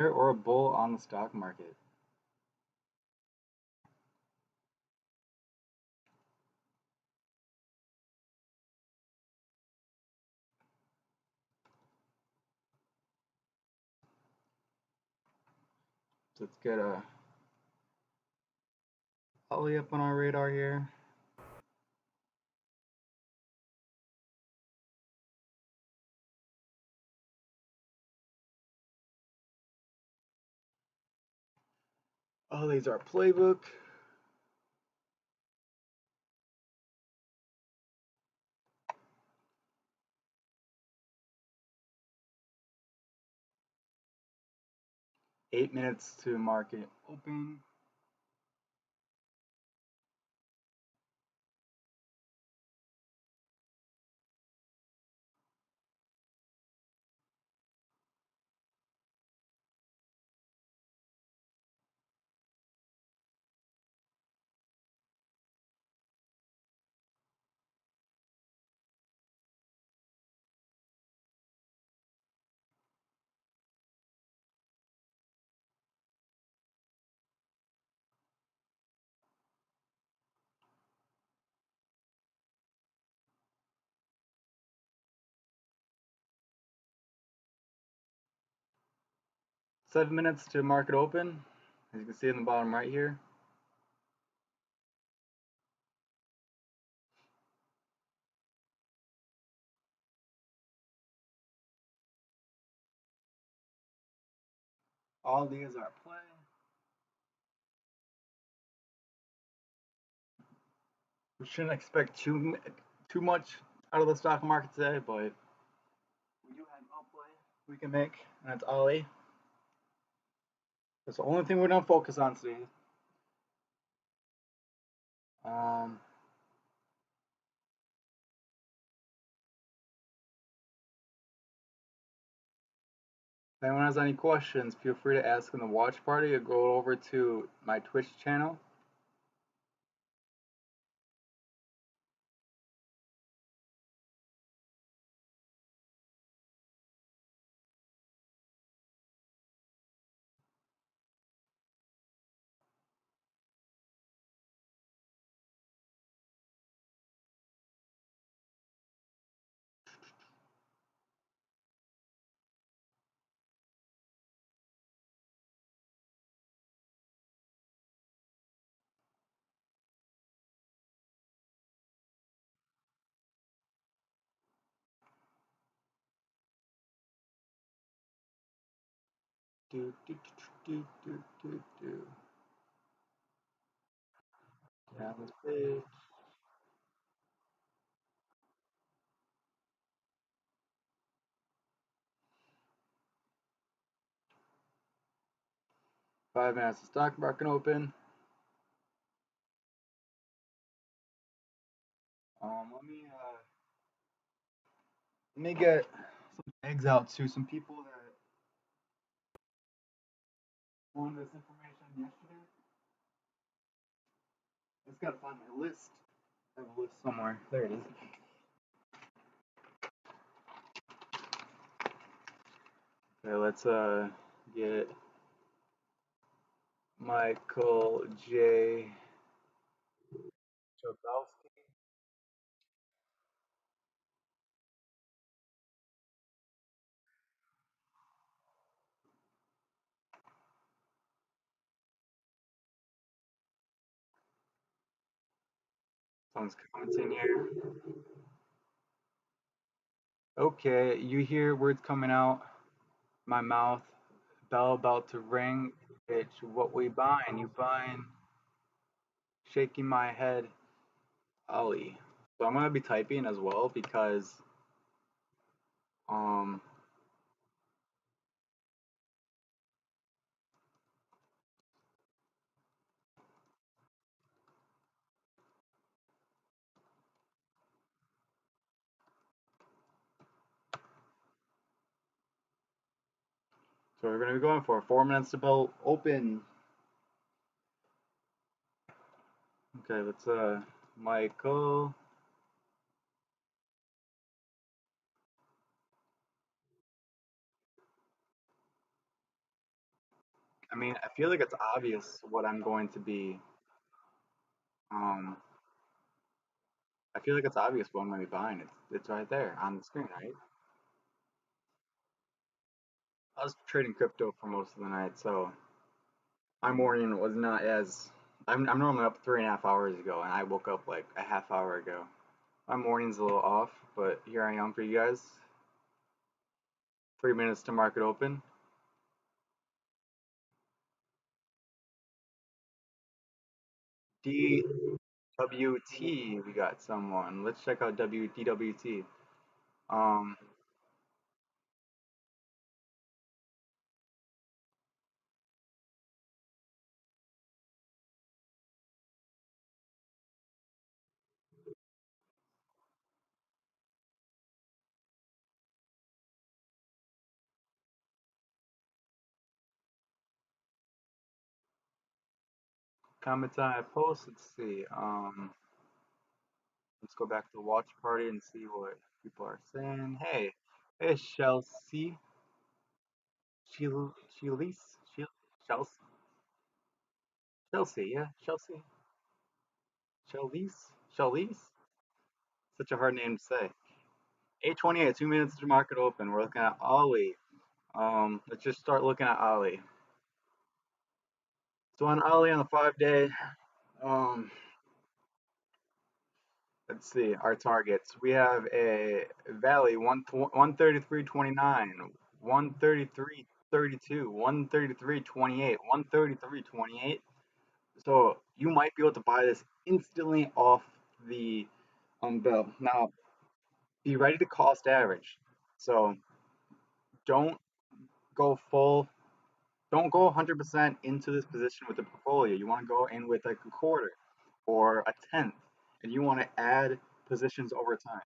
bear or a bull on the stock market? So let's get a Ollie up on our radar here. Ollie's our playbook. Eight minutes to market open. Seven minutes to market open. As you can see in the bottom right here. All these are play. We shouldn't expect too much out of the stock market today, but we do have a play we can make, and that's Ollie. That's the only thing we're gonna focus on today. Um, if anyone has any questions, feel free to ask in the watch party or go over to my Twitch channel. Do do do do do do. Down the page. 5 minutes to stock market open. Let me get some eggs out to some people that wanted this information yesterday. I just gotta find my list. I have a list somewhere. There it is. Okay, let's get Michael J. Chobowski. Someone's commenting here. Okay, you hear words coming out my mouth. Bell about to ring. Bitch, what we buying? You buying? Shaking my head. Ollie. So I'm gonna be typing as well because um so we're gonna be going for 4 minutes to bell open. Okay, let's Michael. I mean, I feel like it's obvious what I'm going to be. Um, I feel like it's obvious what I'm going to be buying. It's right there on the screen, right? I was trading crypto for most of the night, so my morning was not as. I'm normally up 3.5 hours ago, and I woke up like a half hour ago. My morning's a little off, but here I am for you guys. 3 minutes to market open. DWT, we got someone. Let's check out DWT. Um, Comments on a post. Let's see. Let's go back to the watch party and see what people are saying. Hey, Chelsea, Chelsea, Chelsea, Chelsea, yeah, Chelsea. Such a hard name to say. 8:28, 2 minutes to market open. We're looking at Ollie. Let's just start looking at Ollie. So on Ollie on the 5 day, um, let's see our targets. We have a Valley 133.29, 133.32, 133.28, 133.28. So you might be able to buy this instantly off the bell. Now be ready to cost average. So don't go full. Don't go 100% into this position with the portfolio. You want to go in with like a quarter or a tenth, and you want to add positions over time.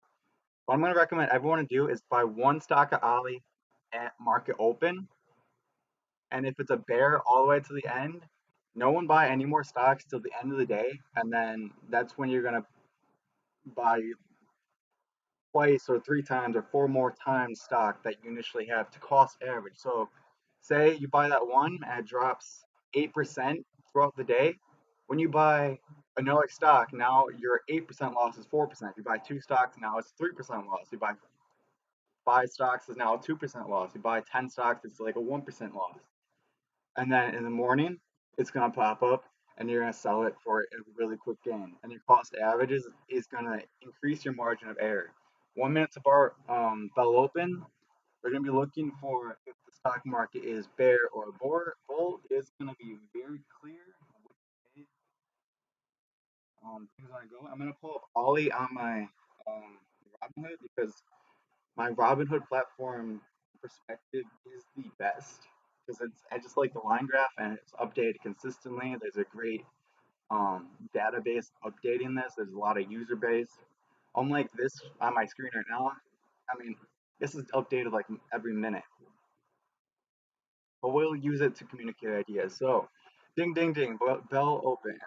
What I'm going to recommend everyone to do is buy one stock of Ollie at market open, and if it's a bear all the way to the end, no one buy any more stocks till the end of the day, and then that's when you're going to buy twice or three times or four more times stock that you initially have to cost average. So, say you buy that one and it drops 8% throughout the day. When you buy another stock, now your 8% loss is 4%. If you buy two stocks, now it's 3% loss. You buy five stocks, is now a 2% loss. You buy 10 stocks, it's like a 1% loss. And then in the morning, it's going to pop up and you're going to sell it for a really quick gain. And your cost average is going to increase your margin of error. 1 minute to bar bell open, we're going to be looking for if the stock market is bear or bull. It's going to be very clear which way things are going to go. I'm going to pull up Ollie on my Robinhood because my Robinhood platform perspective is the best because I just like the line graph and it's updated consistently. There's a great database updating this. There's a lot of user base. Unlike this on my screen right now, I mean, this is updated like every minute, but we'll use it to communicate ideas. So, ding, ding, ding, bell open.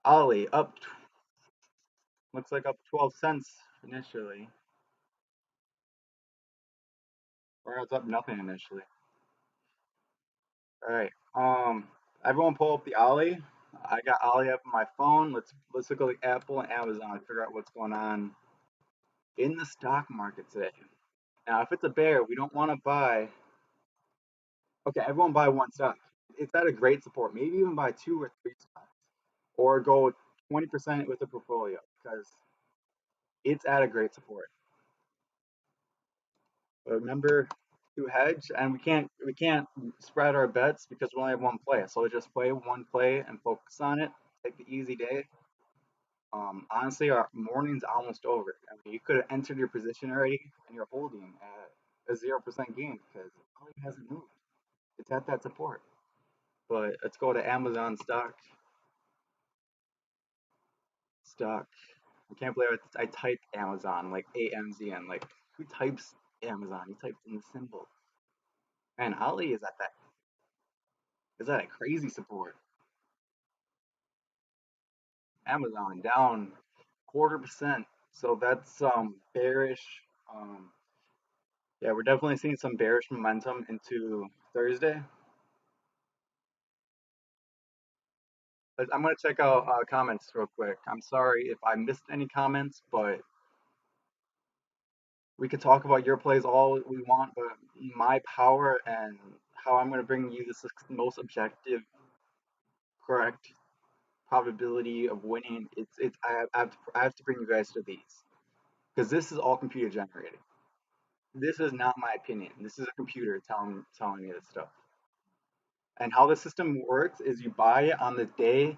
Ollie up, looks like up 12 cents initially, or it's up nothing initially. All right. Everyone pull up the Ollie. I got Ollie up on my phone. Let's look at like Apple and Amazon and figure out what's going on in the stock market today. Now, if it's a bear, we don't want to buy. Okay, everyone buy one stock. It's at a great support. Maybe even buy two or three stocks, or go 20% with the portfolio because it's at a great support. But remember to hedge, and we can't spread our bets because we only have one play. So just play one play and focus on it. Take the easy day. Honestly, our morning's almost over. I mean, you could have entered your position already, and you're holding at a 0% gain because it probably hasn't moved. It's at that support. But let's go to Amazon stock. Stock. I can't believe I typed Amazon like AMZN. Like who types Amazon? He types in the symbol. Man, Ali is at a crazy support. Amazon down 1/4%. So that's bearish. Um, yeah, we're definitely seeing some bearish momentum into Thursday. I'm gonna check out comments real quick. I'm sorry if I missed any comments, but we could talk about your plays all we want. But my power and how I'm gonna bring you this most objective, correct probability of winning. It's I have to bring you guys to these because this is all computer generated. This is not my opinion. This is a computer telling me this stuff. And how the system works is you buy it on the day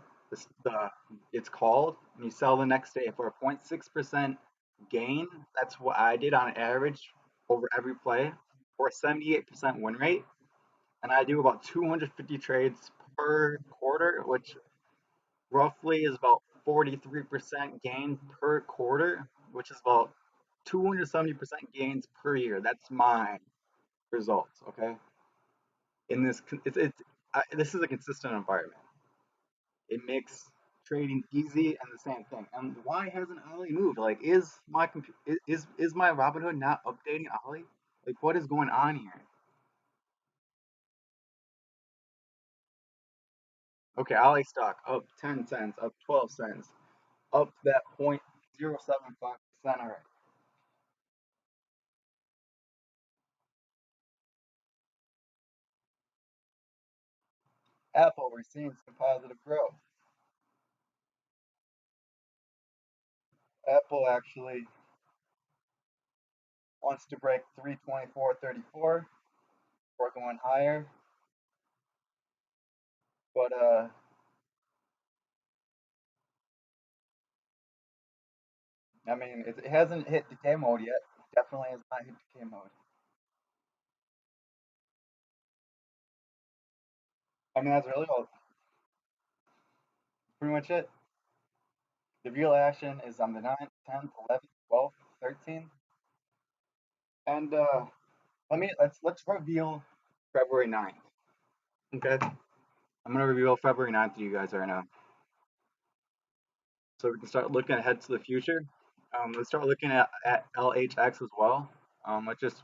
it's called, and you sell the next day for a 0.6% gain. That's what I did on average over every play, or a 78% win rate. And I do about 250 trades per quarter, which roughly is about 43% gain per quarter, which is about 270% gains per year. That's my results. Okay, in this this is a consistent environment. It makes trading easy and the same thing. And why hasn't Ollie moved? Like, is my Robinhood not updating Ollie? Like, what is going on here? Okay, Ollie stock up 10 cents, up 12 cents, up that 0.075% already. Apple, we're seeing some positive growth. Apple actually wants to break 324.34. We're going higher, but I mean, it hasn't hit decay mode yet. It definitely has not hit decay mode. I mean, that's really all, pretty much it. The real action is on the 9th, 10th, 11th, 12th, 13th, and let's reveal February 9th. Okay, I'm gonna reveal February 9th to you guys right now, so we can start looking ahead to the future. Let's start looking at LHX as well. Let's just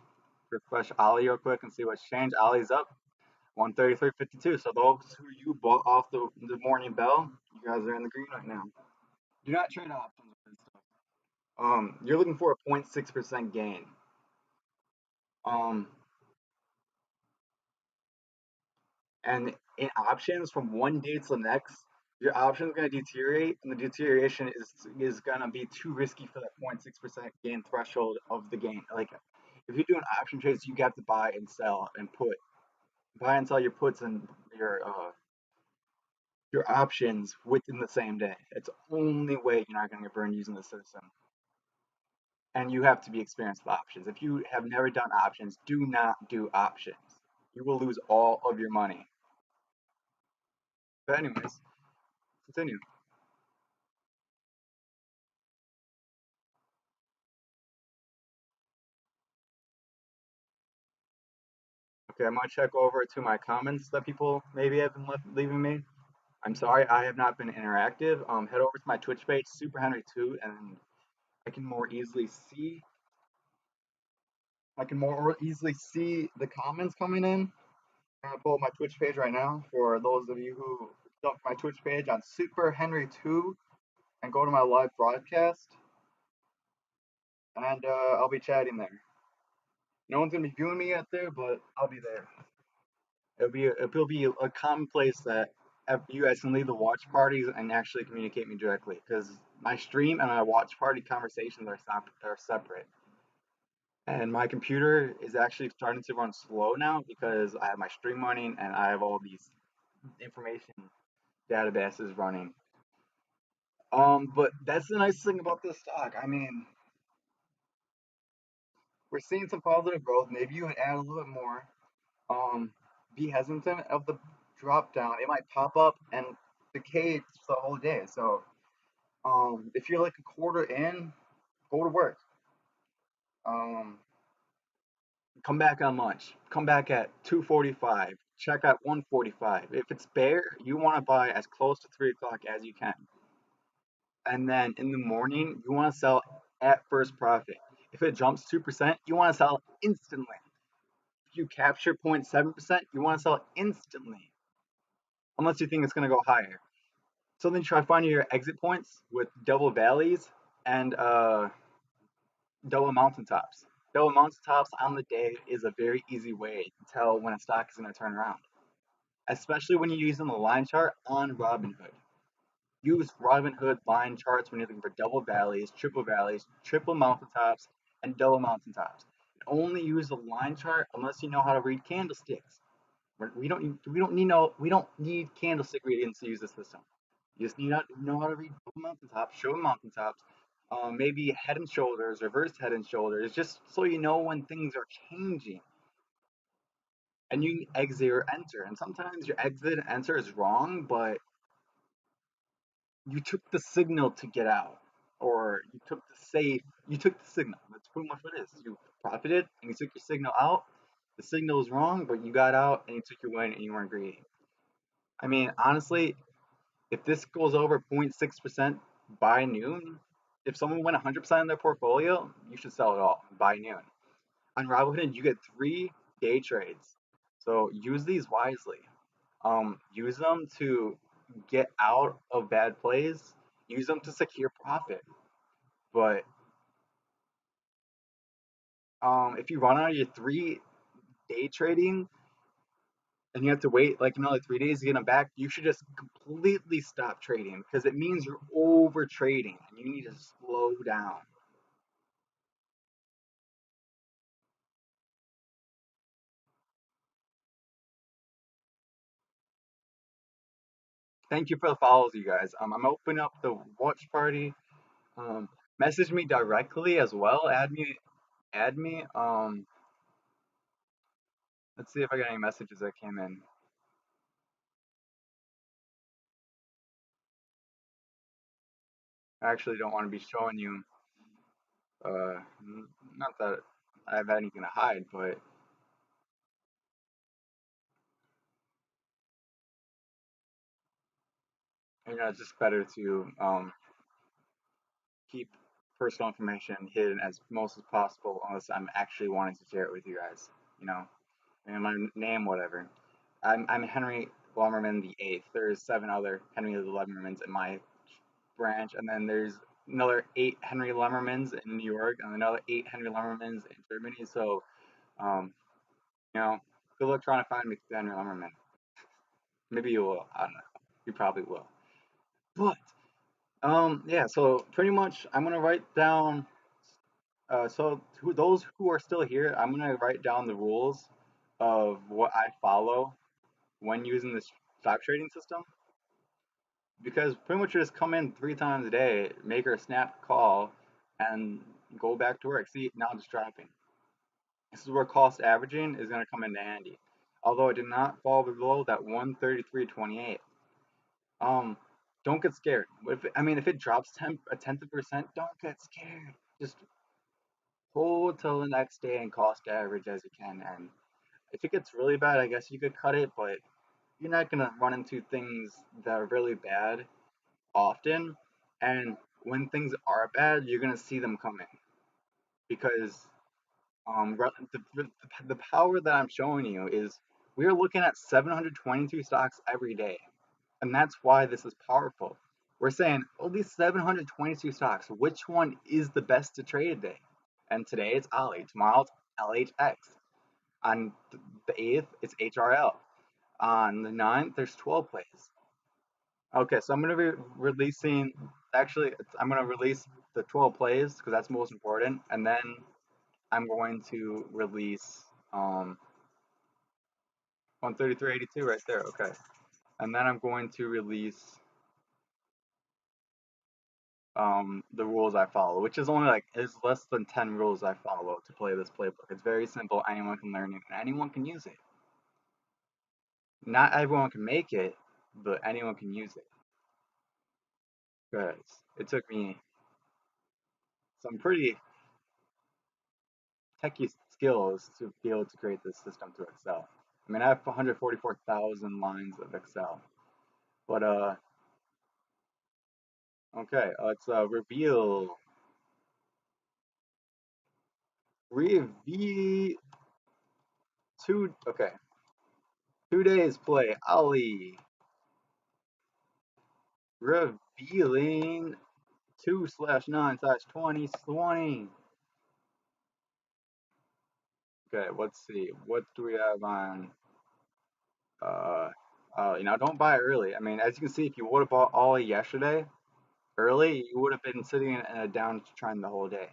refresh Ollie real quick and see what's changed. Ollie's up 133.52. So those who you bought off the morning bell, you guys are in the green right now. Do not trade options with this stuff. You're looking for a 0.6% gain. Um, and in options from one day to the next, your option is going to deteriorate, and the deterioration is going to be too risky for that 0.6% gain threshold of the gain. Like, if you're doing option trades, you have to buy and sell and buy and sell your puts and your options within the same day. It's the only way you're not going to get burned using the system. And you have to be experienced with options. If you have never done options, do not do options. You will lose all of your money. But anyways, continue. Okay, I'm gonna check over to my comments that people maybe have been leaving me. I'm sorry, I have not been interactive. Head over to my Twitch page, Super Henry 2, and I can more easily see. I can more easily see the comments coming in. I'm gonna pull up my Twitch page right now for those of you who jump to my Twitch page on Super Henry 2 and go to my live broadcast, and I'll be chatting there. No one's gonna be viewing me out there, but I'll be there. It'll be a commonplace that you guys can leave the watch parties and actually communicate me directly because my stream and my watch party conversations are separate. And my computer is actually starting to run slow now because I have my stream running and I have all these information databases running. But that's the nice thing about this stock. I mean, we're seeing some positive growth. Maybe you would add a little bit more. Um, be hesitant of the drop down. It might pop up and decay the whole day. So, if you're like a quarter in, go to work. Um, come back on lunch. Come back at 2:45. Check at 1:45. If it's bear, you want to buy as close to 3 o'clock as you can. And then in the morning, you want to sell at first profit. If it jumps 2%, you want to sell instantly. If you capture 0.7%, you want to sell instantly, unless you think it's going to go higher. So then try finding your exit points with double valleys and double mountaintops. Double mountaintops on the day is a very easy way to tell when a stock is going to turn around, especially when you're using the line chart on Robinhood. Use Robinhood line charts when you're looking for double valleys, triple mountaintops, and double mountaintops. Only use the line chart unless you know how to read candlesticks. We don't need candlestick readings to use the system. You just need to know how to read double mountaintops, triple mountaintops, maybe head and shoulders, reverse head and shoulders, just so you know when things are changing. And you can exit or enter. And sometimes your exit and enter is wrong, but you took the signal to get out, or you took the signal. That's pretty much what it is. You profited and you took your signal out. The signal was wrong, but you got out and you took your win and you weren't greedy. I mean, honestly, if this goes over 0.6% by noon, if someone went 100% of their portfolio, you should sell it all by noon. On Robinhood, you get 3 day trades. So use these wisely. Use them to get out of bad plays. Use them to secure profit. But if you run out of your 3 day trading and you have to wait like another 3 days to get them back, you should just completely stop trading because it means you're over trading and you need to slow down. Thank you for the follows, you guys. I'm opening up the watch party. Um, Message me directly as well. Add me. Let's see if I got any messages that came in. I actually don't want to be showing you. Not that I have anything to hide, but it's just better to keep personal information hidden as most as possible, unless I'm actually wanting to share it with you guys. You know, and my name, whatever. I'm Henry Lummerman the eighth. There's 7 other Henry the Lummermans in my branch, and then there's another 8 Henry Lummermans in New York, and another 8 Henry Lummermans in Germany. So, um, good luck trying to find me, Henry Lummerman. Maybe you will. I don't know. You probably will. But yeah. So pretty much, I'm gonna write down. Those who are still here, I'm gonna write down the rules of what I follow when using this stock trading system, because pretty much you just come in 3 times a day, make a snap call, and go back to work. See, now it's dropping. This is where cost averaging is going to come into handy. Although it did not fall below that 133.28. Um, don't get scared. If it drops a tenth of a percent, don't get scared. Just hold till the next day and cost average as you can. And if it gets really bad, I guess you could cut it, but you're not gonna run into things that are really bad often. And when things are bad, you're gonna see them coming because the power that I'm showing you is we're looking at 722 stocks every day, and that's why this is powerful. We're saying, oh, these 722 stocks, which one is the best to trade today? And today it's Ali, tomorrow it's LHX. On the 8th, it's HRL. On the 9th, there's 12 plays. Okay, so I'm going to be releasing, actually, I'm going to release the 12 plays because that's most important. And then I'm going to release 133.82 right there. Okay. And then I'm going to release the rules I follow, which is only like, it's less than 10 rules I follow to play this playbook. It's very simple. Anyone can learn it and anyone can use it. Not everyone can make it, but anyone can use it. Because it took me some pretty techie skills to be able to create this system to Excel. I have 144,000 lines of Excel. But okay, let's reveal 2. Okay, 2 days play. Ali, Revealing 2/9/2020. Okay, let's see. What do we have on? Uh, don't buy early. I mean, as you can see, if you would have bought Ollie yesterday early, you would have been sitting in a downtrend the whole day.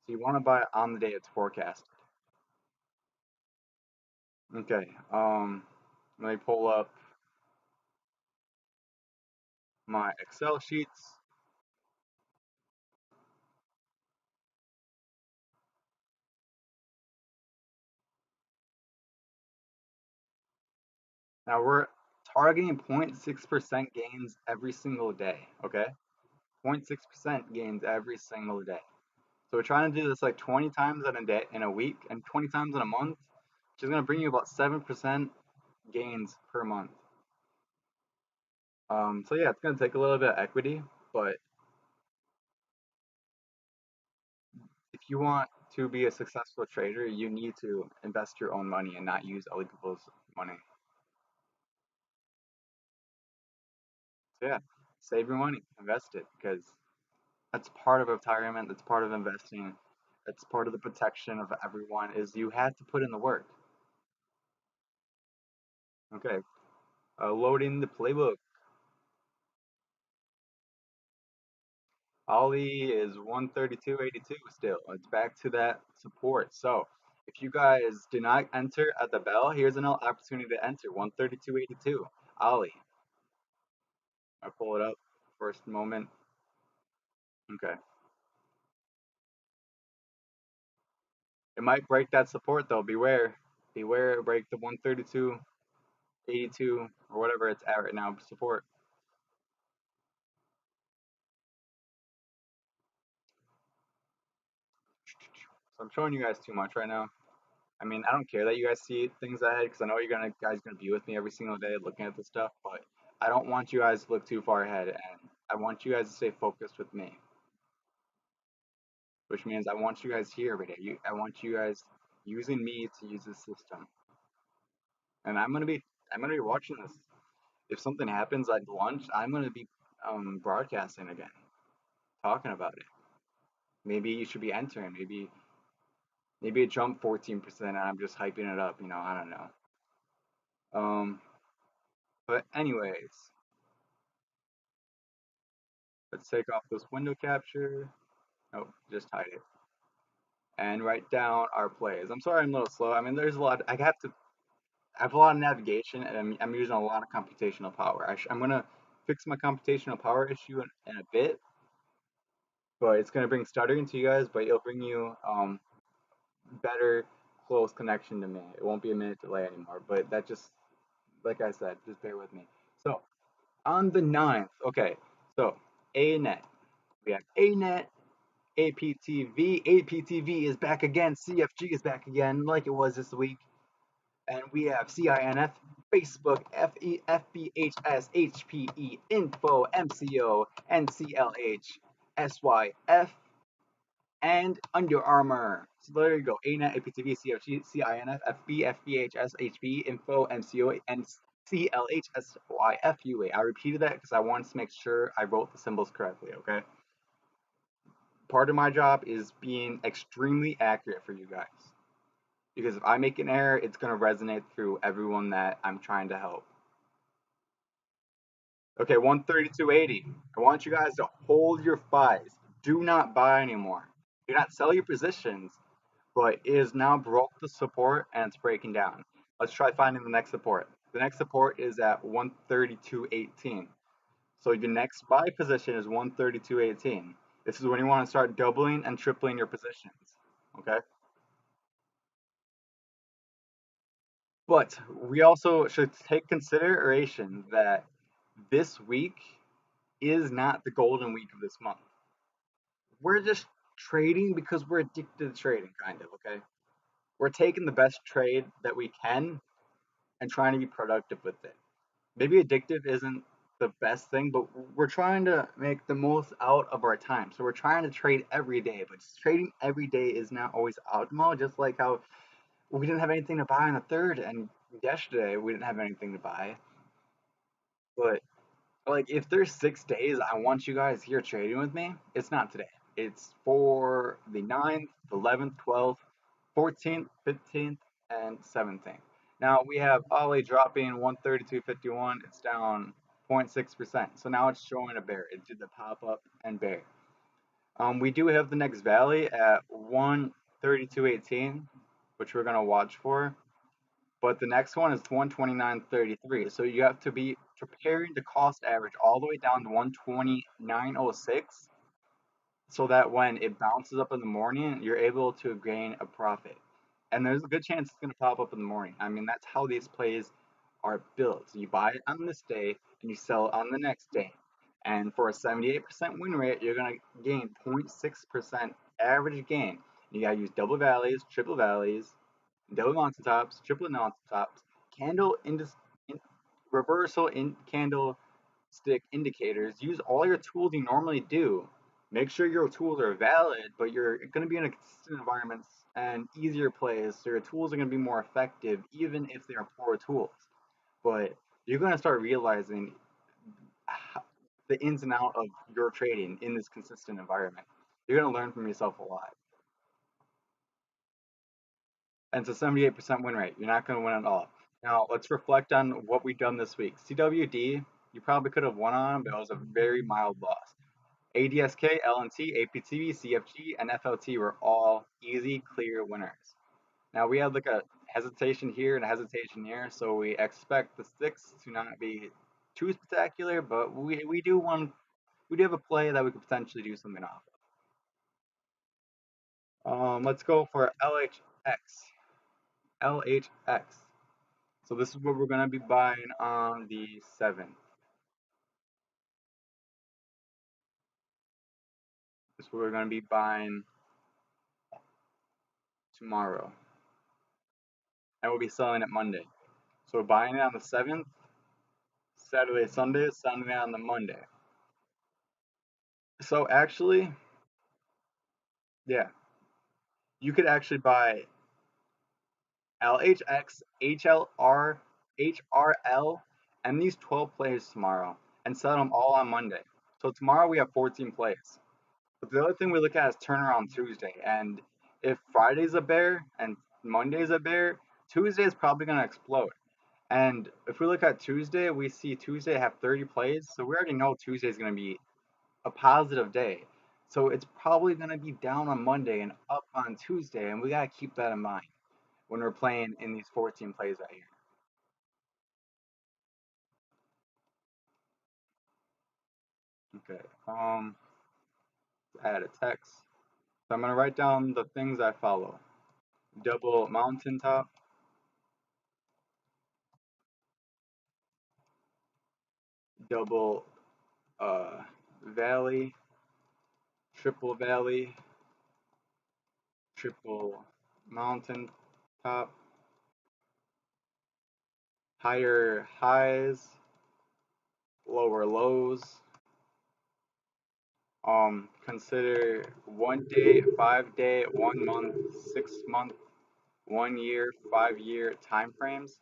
So you want to buy it on the day it's forecast. Okay. Let me pull up my Excel sheets. Now we're targeting 0.6% gains every single day. Okay. 0.6% gains every single day. So we're trying to do this like 20 times in a day, in a week, and 20 times in a month, which is going to bring you about 7% gains per month. So yeah, it's going to take a little bit of equity, but if you want to be a successful trader, you need to invest your own money and not use other people's money. So yeah, save your money, invest it, because that's part of retirement. That's part of investing. That's part of the protection of everyone. Is you have to put in the work. Okay, loading the playbook. Ollie is 132.82 still. It's back to that support. So if you guys do not enter at the bell, here's an opportunity to enter 132.82. Ollie, I pull it up first moment. Okay. It might break that support though. Beware. Beware it break the 132.82 or whatever it's at right now support. So I'm showing you guys too much right now. I mean, I don't care that you guys see things ahead because I know guys gonna be with me every single day looking at this stuff, but I don't want you guys to look too far ahead, and I want you guys to stay focused with me, which means I want you guys here every day. I want you guys using me to use this system, and I'm gonna be watching this. If something happens at lunch, I'm gonna be broadcasting again, talking about it. Maybe you should be entering. Maybe it jumped 14% and I'm just hyping it up. I don't know. Um, but anyways. Let's take off this window capture. Oh, just hide it. And write down our plays. I'm sorry I'm a little slow. I mean, there's a lot. I have a lot of navigation, and I'm using a lot of computational power. I'm gonna fix my computational power issue in a bit, but it's gonna bring stuttering to you guys, but it'll bring you better close connection to me. It won't be a minute delay anymore. But that just, like I said, just bear with me. So on the ninth, okay. So ANET. We have ANET, APTV. APTV is back again. CFG is back again, like it was this week. And we have CINF, Facebook, FE, FBHS, HPE, Info, MCO, NCLH, SYF, and Under Armour. So there you go. ANET, APTV, CFG, CINF, FB, FBHS, HPE, Info, MCO, and CLH, SYF, UA. I repeated that because I wanted to make sure I wrote the symbols correctly, okay? Part of my job is being extremely accurate for you guys. Because if I make an error, it's going to resonate through everyone that I'm trying to help. Okay, 132.80. I want you guys to hold your buys. Do not buy anymore. Do not sell your positions, but it is now broke the support and it's breaking down. Let's try finding the next support. The next support is at 132.18. So your next buy position is 132.18. This is when you want to start doubling and tripling your positions. Okay? But we also should take consideration that this week is not the golden week of this month. We're just trading because we're addicted to trading, kind of, okay? We're taking the best trade that we can and trying to be productive with it. Maybe addictive isn't the best thing, but we're trying to make the most out of our time. So we're trying to trade every day, but trading every day is not always optimal, just like how we didn't have anything to buy on the third, and yesterday we didn't have anything to buy. But Like if there's 6 days I want you guys here trading with me, it's not today. It's for the 9th, 11th, 12th, 14th, 15th, and 17th. Now we have Ollie dropping 132.51. It's down 0.6%. So now it's showing a bear. It did the pop up and bear. We do have the next valley at 132.18, which we're gonna watch for. But the next one is 129.33. So you have to be preparing the cost average all the way down to 129.06 so that when it bounces up in the morning, you're able to gain a profit. And there's a good chance it's going to pop up in the morning. I mean, that's how these plays are built. You buy it on this day and you sell it on the next day. And for a 78% win rate, you're going to gain 0.6% average gain. You got to use double valleys, triple valleys, double mountaintops, triple mountaintops, candle in reversal in candlestick indicators. Use all your tools you normally do. Make sure your tools are valid, but you're going to be in a consistent environment and easier plays, so your tools are going to be more effective, even if they are poor tools. But you're going to start realizing the ins and out of your trading in this consistent environment. You're going to learn from yourself a lot. And it's a 78% win rate. You're not going to win at all. Now, let's reflect on what we've done this week. CWD, you probably could have won on, but it was a very mild loss. ADSK, LNT, APTV, CFG, and FLT were all easy, clear winners. Now, we had like a hesitation here and a hesitation here, so we expect the six to not be too spectacular, but we do have a play that we could potentially do something off of. Let's go for LHX. LHX. So this is what we're gonna be buying on the 7th. This is what we're gonna be buying tomorrow. And we'll be selling it Monday. So we're buying it on the 7th, Saturday, Sunday, selling it on the Monday. So actually, yeah, you could actually buy LHX, HLR, HRL, and these 12 plays tomorrow and sell them all on Monday. So tomorrow we have 14 plays. But the other thing we look at is turnaround Tuesday. And if Friday's a bear and Monday's a bear, Tuesday is probably going to explode. And if we look at Tuesday, we see Tuesday have 30 plays. So we already know Tuesday is going to be a positive day. So it's probably going to be down on Monday and up on Tuesday. And we got to keep that in mind when we're playing in these 14 plays right here. Okay. Add a text. So I'm going to write down the things I follow. Double mountaintop, double valley, triple valley, triple mountain top, higher highs, lower lows. Consider 1 day, 5 day, 1 month, 6 month, 1 year, 5 year time frames.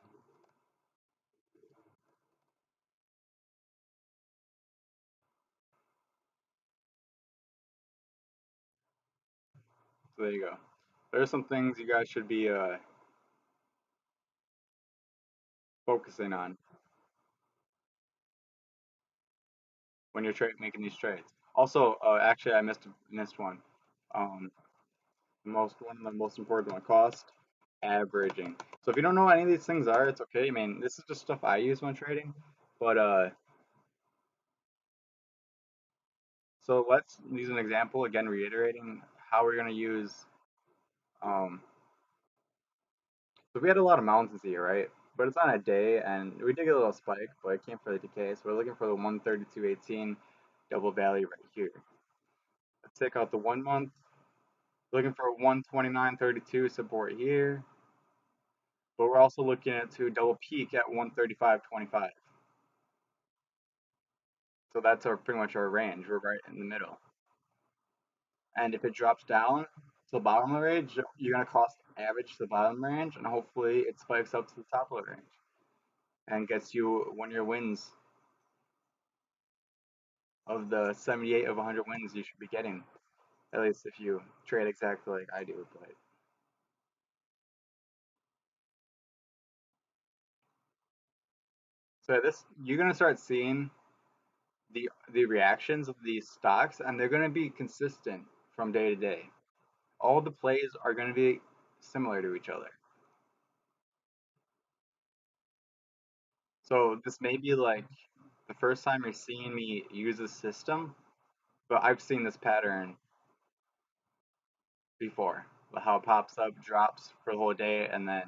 So there you go. There are some things you guys should be focusing on when you're making these trades. Also, actually, I missed one. Um, one of the most important one, cost averaging. So if you don't know what any of these things are, it's okay. I mean, this is just stuff I use when trading. But so let's use an example again, reiterating how we're gonna use. Um, so we had a lot of mountains here, right? But it's on a day, and we did get a little spike, but it came for the decay. So we're looking for the 132.18 double valley right here. Let's take out the 1 month. Looking for 129.32 support here, but we're also looking at to double peak at 135.25. So that's our pretty much our range. We're right in the middle. And if it drops down to the bottom of the range, you're gonna cost average to the bottom range, and hopefully it spikes up to the top of the range and gets you one of your wins. of the 78 of 100 wins you should be getting. At least if you trade exactly like I do. But so this you're gonna start seeing the reactions of these stocks, and they're gonna be consistent from day to day. All the plays are gonna be similar to each other. So this may be like the first time you're seeing me use this system, but I've seen this pattern before. How it pops up, drops for the whole day, and then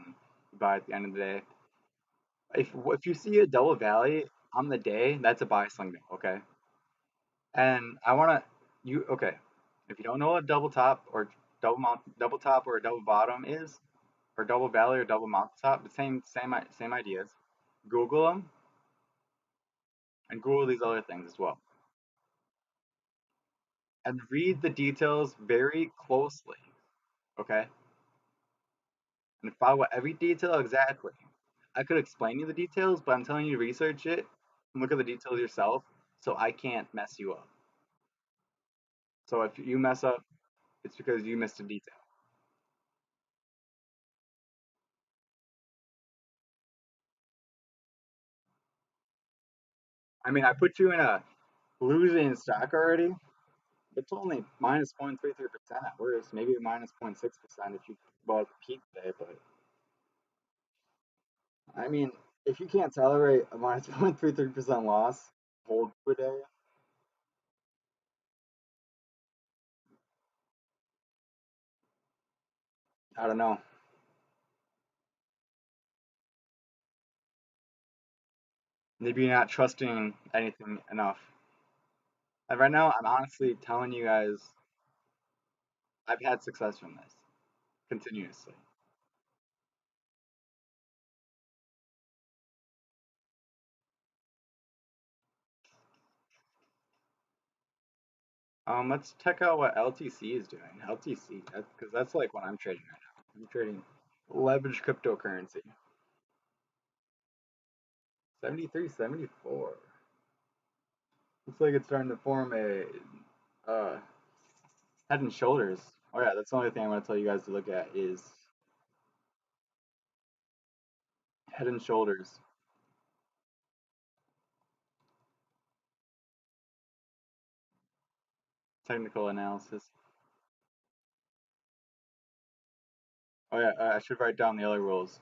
you buy at the end of the day. If you see a double valley on the day, that's a buy signal, okay? And I wanna you okay. If you don't know what a double top or double top or a double bottom is, or double valley or double mountaintop, the same ideas. Google them and Google these other things as well, and read the details very closely, okay? And follow every detail exactly. I could explain you the details, but I'm telling you to research it and look at the details yourself, so I can't mess you up. So if you mess up, it's because you missed a detail. I mean, I put you in a losing stock already. It's only minus 0.33% at worst, maybe minus 0.6% if you bought the peak today. But I mean, if you can't tolerate a minus 0.33% loss, hold for a day. I don't know. Maybe you're not trusting anything enough. And right now, I'm honestly telling you guys, I've had success from this continuously. Let's check out what LTC is doing. LTC, because that's like what I'm trading right now. I'm trading leveraged cryptocurrency. 73, 74. Looks like it's starting to form a uh, head and shoulders. Oh yeah, that's the only thing I'm going to tell you guys to look at is head and shoulders. Technical analysis. Oh yeah, I should write down the other rules.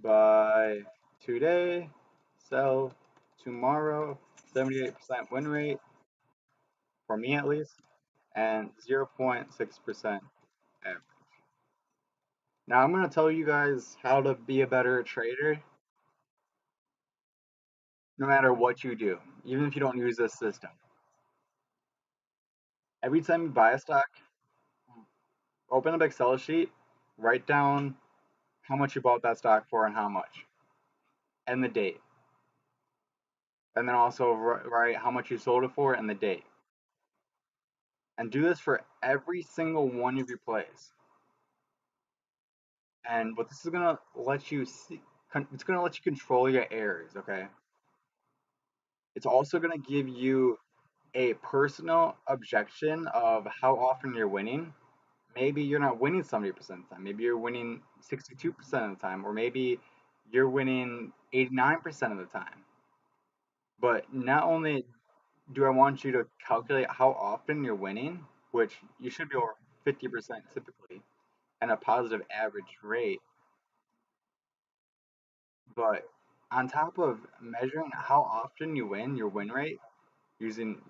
Buy today, sell tomorrow, 78% win rate, for me at least, and 0.6% average. Now I'm going to tell you guys how to be a better trader no matter what you do, even if you don't use this system. Every time you buy a stock, open up Excel sheet, write down how much you bought that stock for and how much, and the date. And then also write how much you sold it for and the date. And do this for every single one of your plays. And what this is gonna let you see, it's gonna let you control your errors. Okay. It's also gonna give you a personal objection of how often you're winning. Maybe you're not winning 70% of the time. Maybe you're winning 62% of the time, or maybe you're winning 89% of the time. But not only do I want you to calculate how often you're winning, which you should be over 50% typically, and a positive average rate, but on top of measuring how often you win, your win rate, using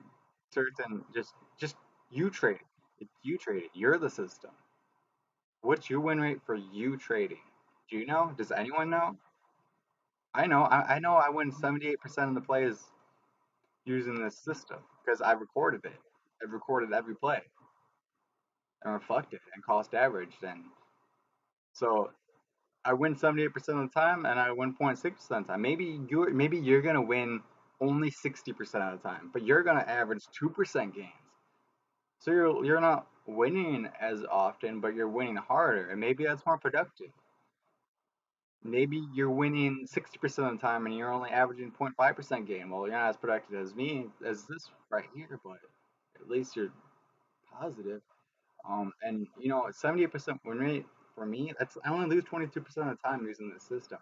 certain just you trade. It's you trading. You're the system. What's your win rate for you trading? Do you know? Does anyone know? I know. I know I win 78% of the plays using this system because I recorded it. I've recorded every play and reflected and cost averaged. And so I win 78% of the time and I win 0.6% of the time. Maybe you're gonna win only 60% of the time, but you're gonna average 2% gains. So you're not winning as often, but you're winning harder, and maybe that's more productive. Maybe you're winning 60% of the time and you're only averaging 0.5% gain. Well, you're not as productive as me, as this right here, but at least you're positive. And 78% win rate for me, that's I only lose 22% of the time using this system.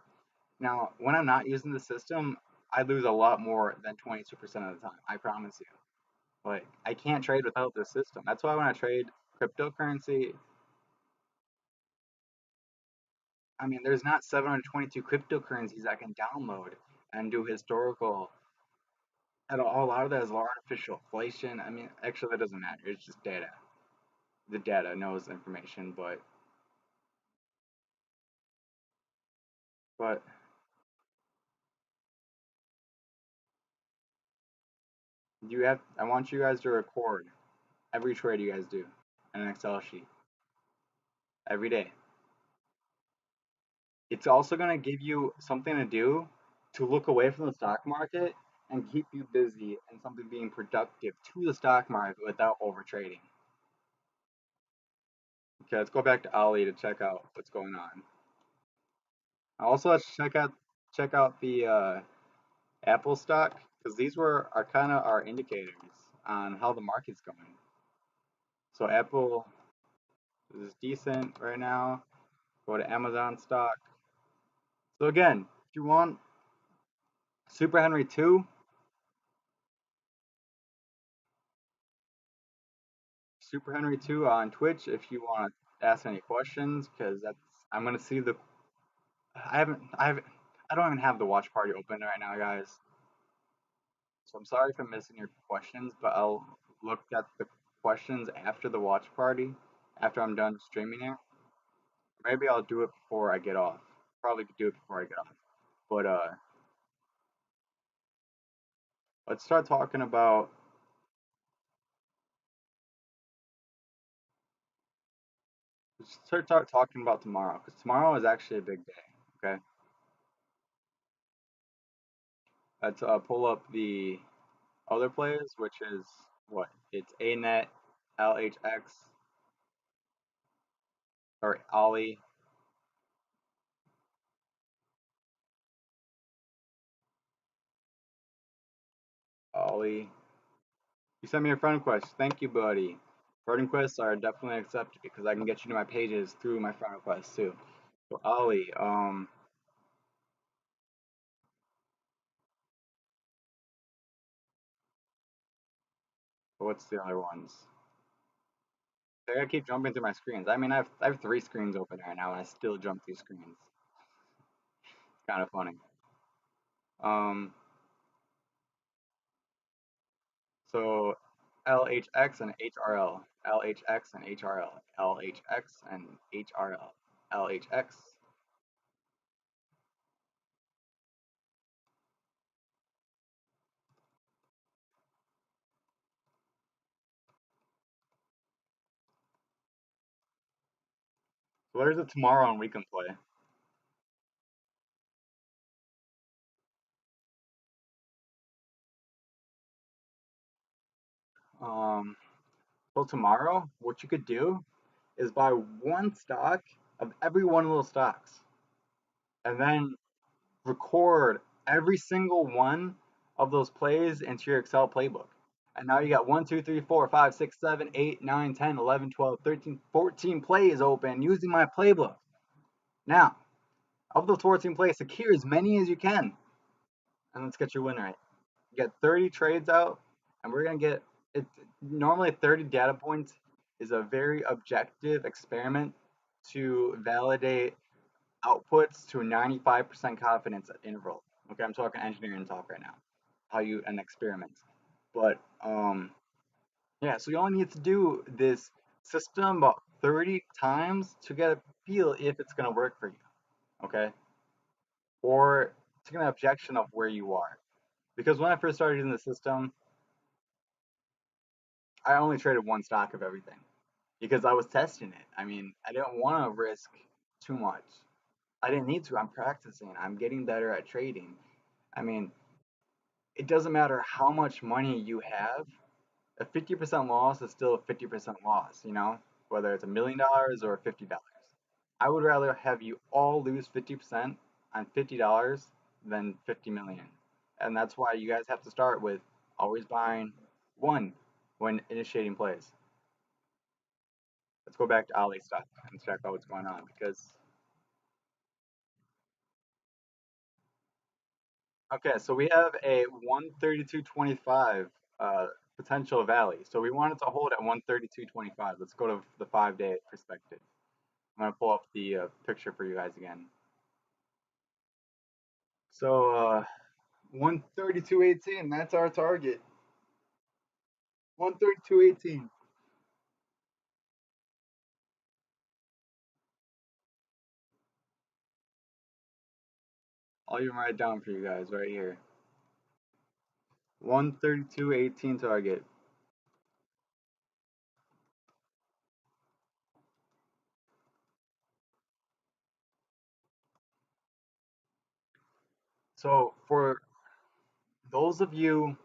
Now, when I'm not using the system, I lose a lot more than 22% of the time. I promise you. Like, I can't trade without this system. That's why when I trade cryptocurrency, I mean, there's not 722 cryptocurrencies I can download and do historical. And a lot of that is artificial inflation. I mean, actually, that doesn't matter. It's just data. The data knows information, but you have. I want you guys to record every trade you guys do in an Excel sheet every day. It's also going to give you something to do to look away from the stock market and keep you busy and something being productive to the stock market without over trading. Okay, let's go back to Ali to check out what's going on. Also, let's check out the Apple stock because these were are kind of our indicators on how the market's going. So Apple is decent right now. Go to Amazon stock. So again, if you want Super Henry 2, Super Henry 2 on Twitch if you want to ask any questions because that's I'm gonna see the I don't even have the watch party open right now, guys. So I'm sorry if I'm missing your questions, but I'll look at the questions after the watch party, after I'm done streaming it. Maybe I'll do it before I get off. Probably could do it before I get off. But let's start talking about let's start talking about tomorrow because tomorrow is actually a big day. Okay, let's pull up the other plays, which is what? It's ANET, LHX, or Ollie, Ollie. You sent me a friend request. Thank you, buddy. Friend requests are definitely accepted because I can get you to my pages through my friend requests too. So Ollie, what's the other ones? I gotta keep jumping through my screens. I mean, I have three screens open right now, and I still jump through screens. It's kind of funny. Um, so LHX and HRL, LHX and HRL, LHX and HRL, LHX. So there's a tomorrow and we can play. Um, so tomorrow, what you could do is buy one stock of every one of those stocks, and then record every single one of those plays into your Excel playbook. And now you got 1, 2, 3, 4, 5, 6, 7, 8, 9, 10, 11, 12, 13, 14 plays open using my playbook. Now, of those 14 plays, secure as many as you can. And let's get your win rate. Get 30 trades out, and we're going to get it. Normally, 30 data points is a very objective experiment to validate outputs to a 95% confidence interval. Okay, I'm talking engineering talk right now. How you an experiment. But yeah, so you only need to do this system about 30 times to get a feel if it's gonna work for you. Okay? Or to get an objection of where you are. Because when I first started using the system, I only traded one stock of everything. Because I was testing it. I mean, I didn't want to risk too much. I didn't need to. I'm practicing. I'm getting better at trading. I mean, it doesn't matter how much money you have, a 50% loss is still a 50% loss, whether it's $1 million or $50. I would rather have you all lose 50% on $50 than 50 million. And that's why you guys have to start with always buying one when initiating plays. Let's go back to Ali stuff and check out what's going on because okay, so we have a 132.25 potential valley. So we wanted to hold at 132.25. Let's go to the 5 day perspective. I'm gonna pull up the picture for you guys again. So 132.18, that's our target. 132.18. I'll even write it down for you guys right here. 132.18 target. So for those of you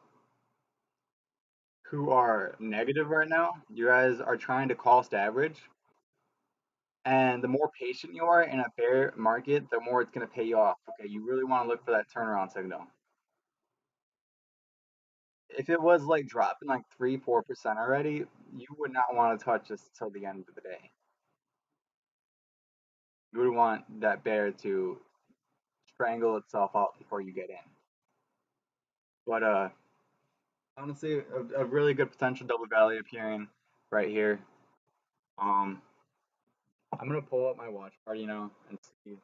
who are negative right now, you guys are trying to cost average. And the more patient you are in a bear market, the more it's going to pay you off. Okay, you really want to look for that turnaround signal. If it was like dropping like 3, 4% already, you would not want to touch this till the end of the day. You would want that bear to strangle itself out before you get in. But honestly, a really good potential double valley appearing right here. Um, I'm gonna pull up my watch party now and see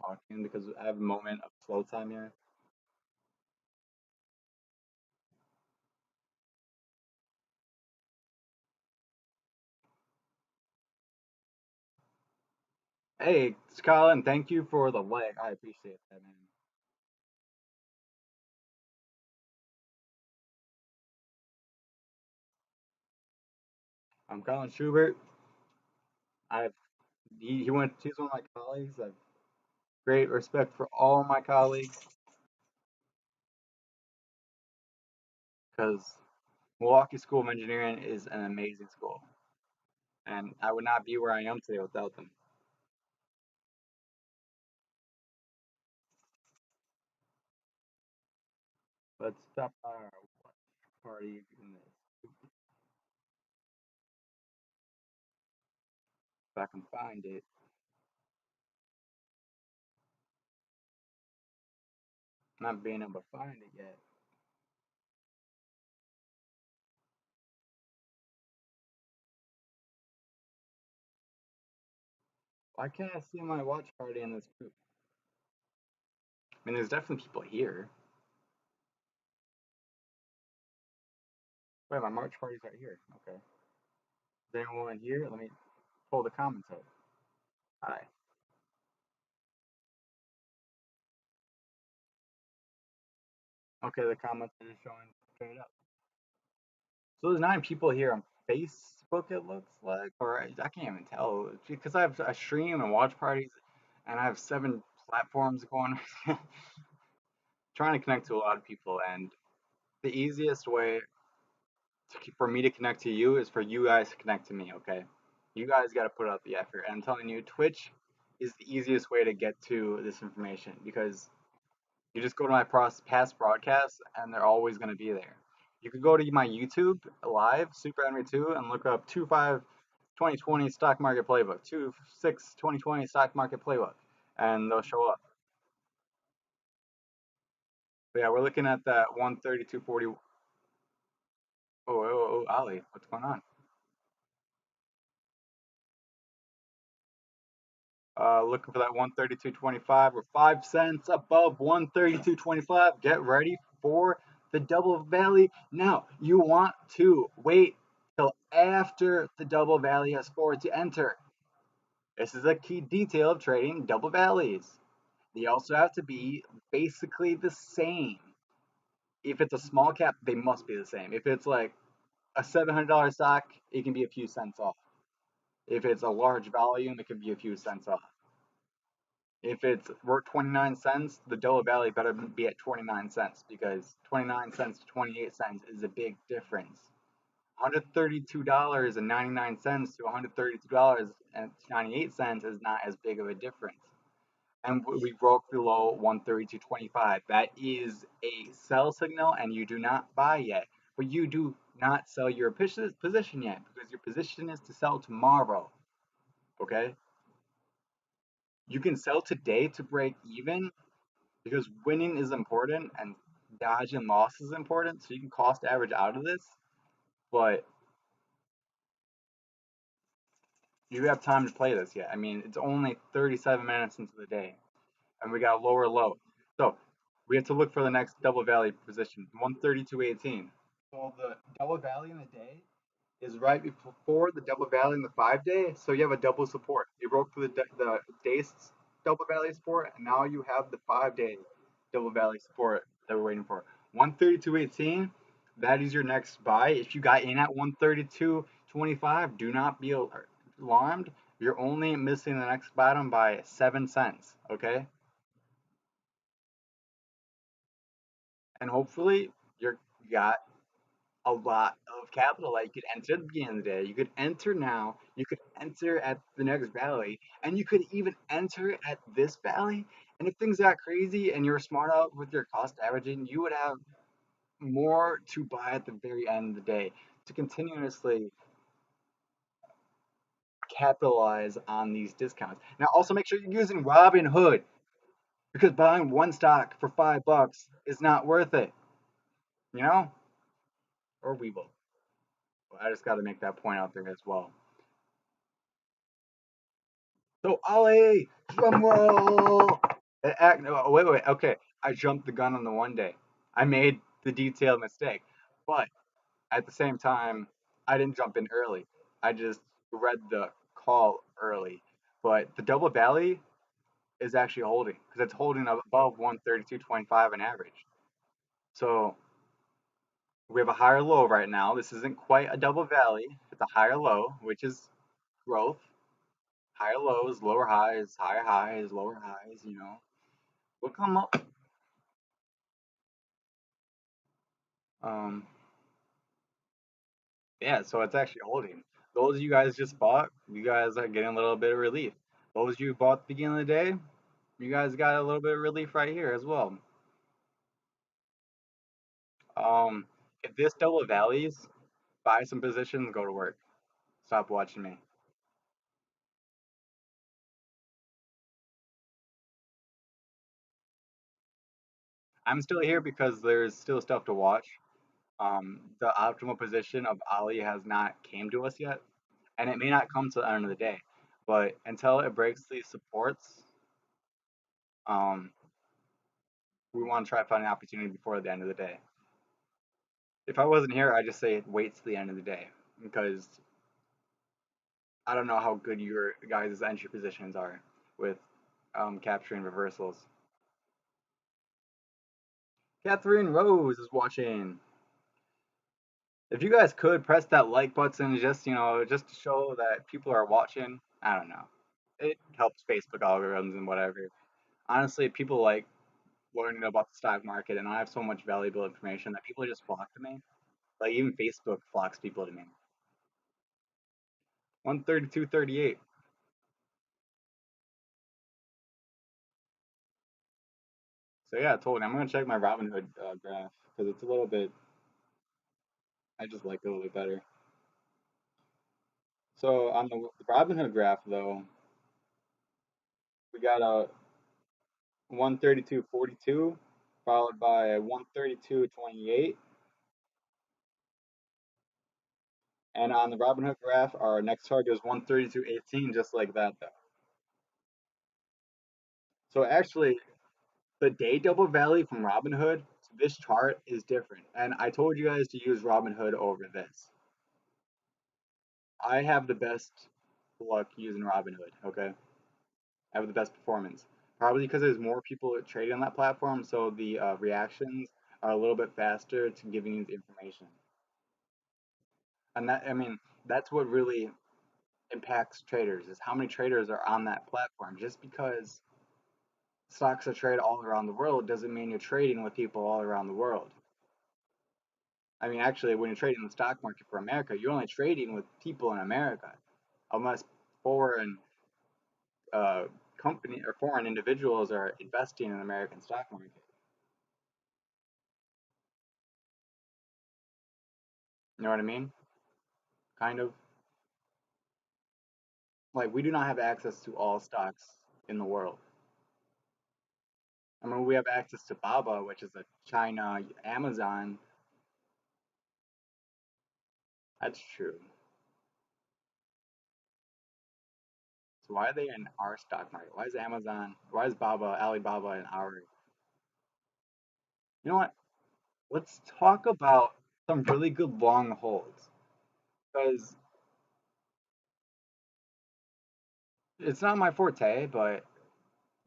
talking because I have a moment of slow time here. Hey, Colin, thank you for the like. I appreciate that, man. I'm Colin Schubert. I've he's one of my colleagues. I've great respect for all my colleagues because Milwaukee School of Engineering is an amazing school, and I would not be where I am today without them. Let's stop our watch party in this. If I can find it. Not being able to find it yet. Why can't I see my watch party in this group? I mean, there's definitely people here. Wait, my March party's right here. Okay. Is there anyone here? Let me pull the comments up. Hi. Okay, the comments are just showing straight up. So there's 9 people here on Facebook, it looks like, or I can't even tell because I have a stream and watch parties, and I have 7 platforms going. Trying to connect to a lot of people, and the easiest way for me to connect to you is for you guys to connect to me. Okay, you guys got to put out the effort. And I'm telling you, Twitch is the easiest way to get to this information because you just go to my past broadcasts, and they're always going to be there. You could go to my YouTube live, Super Henry 2, and look up 25 2020 stock market playbook, 26 2020 stock market playbook, and they'll show up. But yeah, we're looking at that 132.40. Oh, Ali, what's going on? Looking for that 132.25. We're 5 cents above 132.25. Get ready for the double valley. Now, you want to wait till after the double valley has forward to enter. This is a key detail of trading double valleys. They also have to be basically the same. If it's a small cap, they must be the same. If it's like a $700 stock, it can be a few cents off. If it's a large volume, it can be a few cents off. If it's worth 29 cents, the Doa Valley better be at 29 cents because 29 cents to 28 cents is a big difference. $132.99 to $132.98 is not as big of a difference. and we broke below 132.25. That is a sell signal, and you do not buy yet. But you do not sell your position yet because your position is to sell tomorrow. Okay? You can sell today to break even because winning is important and dodging loss is important. So you can cost average out of this, but you have time to play this yet. I mean, it's only 37 minutes into the day, and we got a lower low. So we have to look for the next double valley position, 132.18. So the double valley in the day is right before the double valley in the 5 day. So you have a double support. You broke through the day's double valley support, and now you have the 5 day double valley support that we're waiting for. 132.18. That is your next buy. If you got in at 132.25, do not be alarmed. You're only missing the next bottom by 7 cents. Okay, and hopefully you got a lot of capital that you could enter at the beginning of the day. You could enter now, you could enter at the next valley, and you could even enter at this valley. And if things got crazy and you were smart out with your cost averaging, you would have more to buy at the very end of the day to continuously capitalize on these discounts. Now, also make sure you're using Robinhood because buying one stock for $5 is not worth it, you know? Or Webull. Well, I just got to make that point out there as well. So Ollie, drum roll. No, wait. Okay, I jumped the gun on the 1 day. I made the detailed mistake, but at the same time, I didn't jump in early. I just read the call early. But the double valley is actually holding because it's holding above 132.25 on average. So we have a higher low right now. This isn't quite a double valley. It's a higher low, which is growth. Higher lows, lower highs, higher highs, lower highs. We'll come up. Um, yeah, so it's actually holding. Those of you guys just bought, you guys are getting a little bit of relief. Those of you who bought at the beginning of the day, you guys got a little bit of relief right here as well. Um, if this double valleys, buy some positions, go to work. Stop watching me. I'm still here because there's still stuff to watch. The optimal position of Ali has not came to us yet, and it may not come to the end of the day. But until it breaks these supports, um, we want to try to find an opportunity before the end of the day. If I wasn't here, I'd just say wait till the end of the day because I don't know how good your guys' entry positions are with capturing reversals. Catherine Rose is watching. If you guys could press that like button, just to show that people are watching. I don't know. It helps Facebook algorithms and whatever. Honestly, people like learning about the stock market, and I have so much valuable information that people just flock to me. Like even Facebook flocks people to me. 132.38. So yeah, totally. I'm gonna check my Robinhood graph because it's a little bit. I just like it a little bit better. So on the Robinhood graph though, we got a 132.42 followed by a 132.28, and on the Robinhood graph, our next target is 132.18, just like that though. So actually, the day double valley from Robinhood to this chart is different, and I told you guys to use Robinhood over this. I have the best luck using Robinhood. Okay, I have the best performance. Probably because there's more people trading on that platform, so the reactions are a little bit faster to giving you the information. And that, I mean, that's what really impacts traders is how many traders are on that platform. Just because stocks are traded all around the world doesn't mean you're trading with people all around the world. I mean, actually, when you're trading the stock market for America, you're only trading with people in America, unless foreign uh, company or foreign individuals are investing in the American stock market. You know what I mean? Kind of like we do not have access to all stocks in the world. I mean, we have access to Baba, which is a China Amazon. That's true. So why are they in our stock market? Why is Amazon? Why is Alibaba in our? You know what? Let's talk about some really good long holds because it's not my forte, but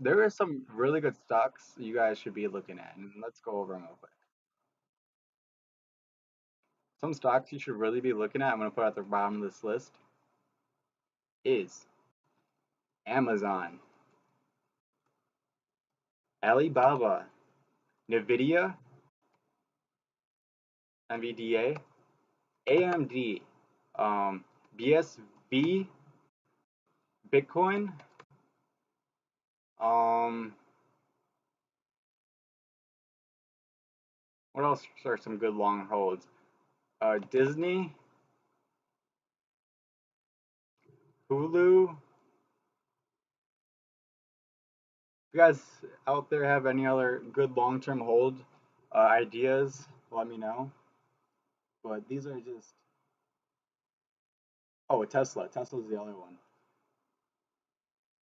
there are some really good stocks you guys should be looking at, and let's go over them real quick. Some stocks you should really be looking at, I'm going to put at the bottom of this list, is Amazon, Alibaba, Nvidia, NVDA, AMD, BSV, Bitcoin, um, what else are some good long holds? Disney, Hulu. If you guys out there have any other good long-term hold ideas, let me know. But these are just oh, Tesla. Tesla's the other one.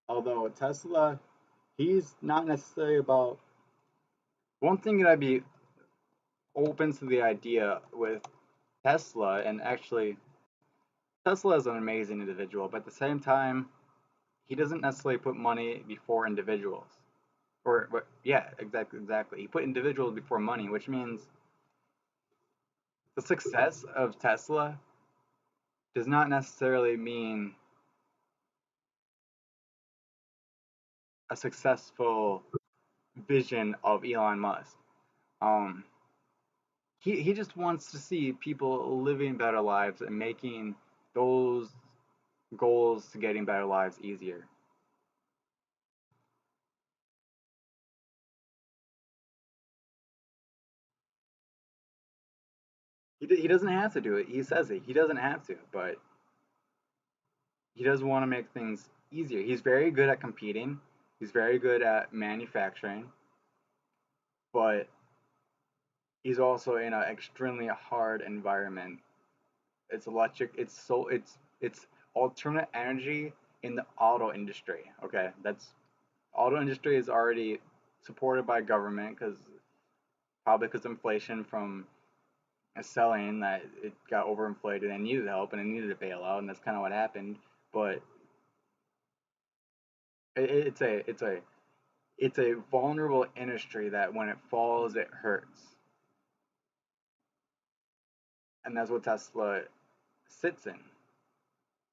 Although Tesla, he's not necessarily about one thing that I'd be open to the idea with Tesla, and actually Tesla is an amazing individual, but at the same time, he doesn't necessarily put money before individuals. Or yeah, exactly. He put individuals before money, which means the success of Tesla does not necessarily mean a successful vision of Elon Musk. Um, he just wants to see people living better lives and making those goals to getting better lives easier. He doesn't have to do it. He says it. He doesn't have to, but he does want to make things easier. He's very good at competing. He's very good at manufacturing, but he's also in an extremely hard environment. It's electric. It's alternate energy in the auto industry. Okay, that's auto industry is already supported by government because probably because inflation from selling that it got overinflated and needed help and it needed a bailout and that's kind of what happened. But it's a vulnerable industry that when it falls it hurts, and that's what Tesla sits in.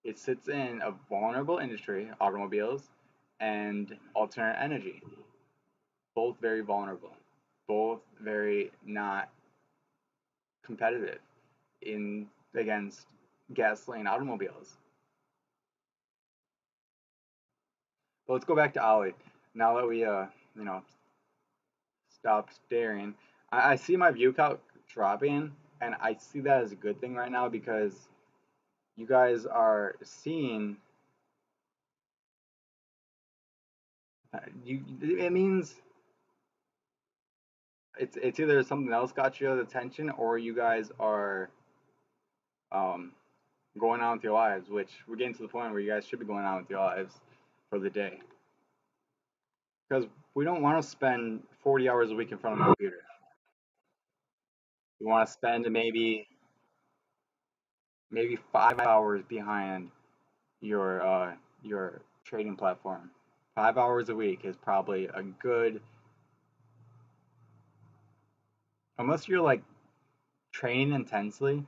It sits in a vulnerable industry, automobiles, and alternate energy. Both very vulnerable, both very not competitive in against gasoline automobiles. But let's go back to Ali. Now that we you know stop staring, I see my view count dropping, and I see that as a good thing right now because you guys are seeing you. It means it's either something else got you attention or you guys are um, going on with your lives, which we're getting to the point where you guys should be going on with your lives for the day. Because we don't want to spend 40 hours a week in front of a computer. We want to spend maybe 5 hours behind your trading platform. 5 hours a week is probably a good, unless you're like training intensely.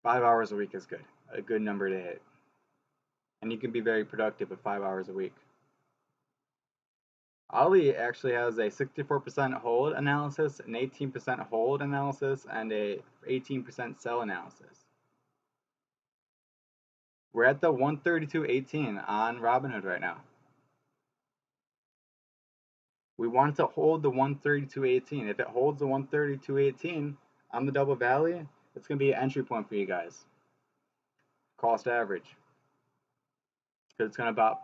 5 hours a week is good, a good number to hit, and you can be very productive with 5 hours a week. Ali actually has a 64% hold analysis, an 18% hold analysis, and a 18% sell analysis. We're at the 132.18 on Robinhood right now. We want to hold the 132.18. If it holds the 132.18 on the double valley, it's going to be an entry point for you guys. Cost average. Because it's going to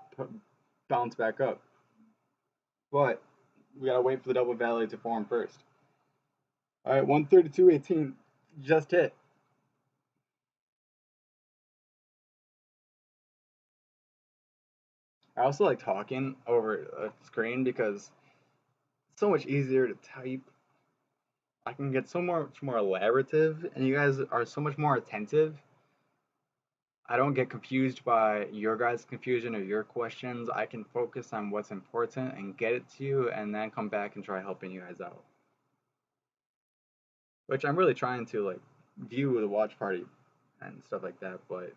bounce back up. But we got to wait for the double valley to form first. All right, 132.18 just hit. I also like talking over a screen because it's so much easier to type. I can get so much more elaborative, and you guys are so much more attentive. I don't get confused by your guys' confusion or your questions. I can focus on what's important and get it to you, and then come back and try helping you guys out. Which I'm really trying to like view the watch party and stuff like that, but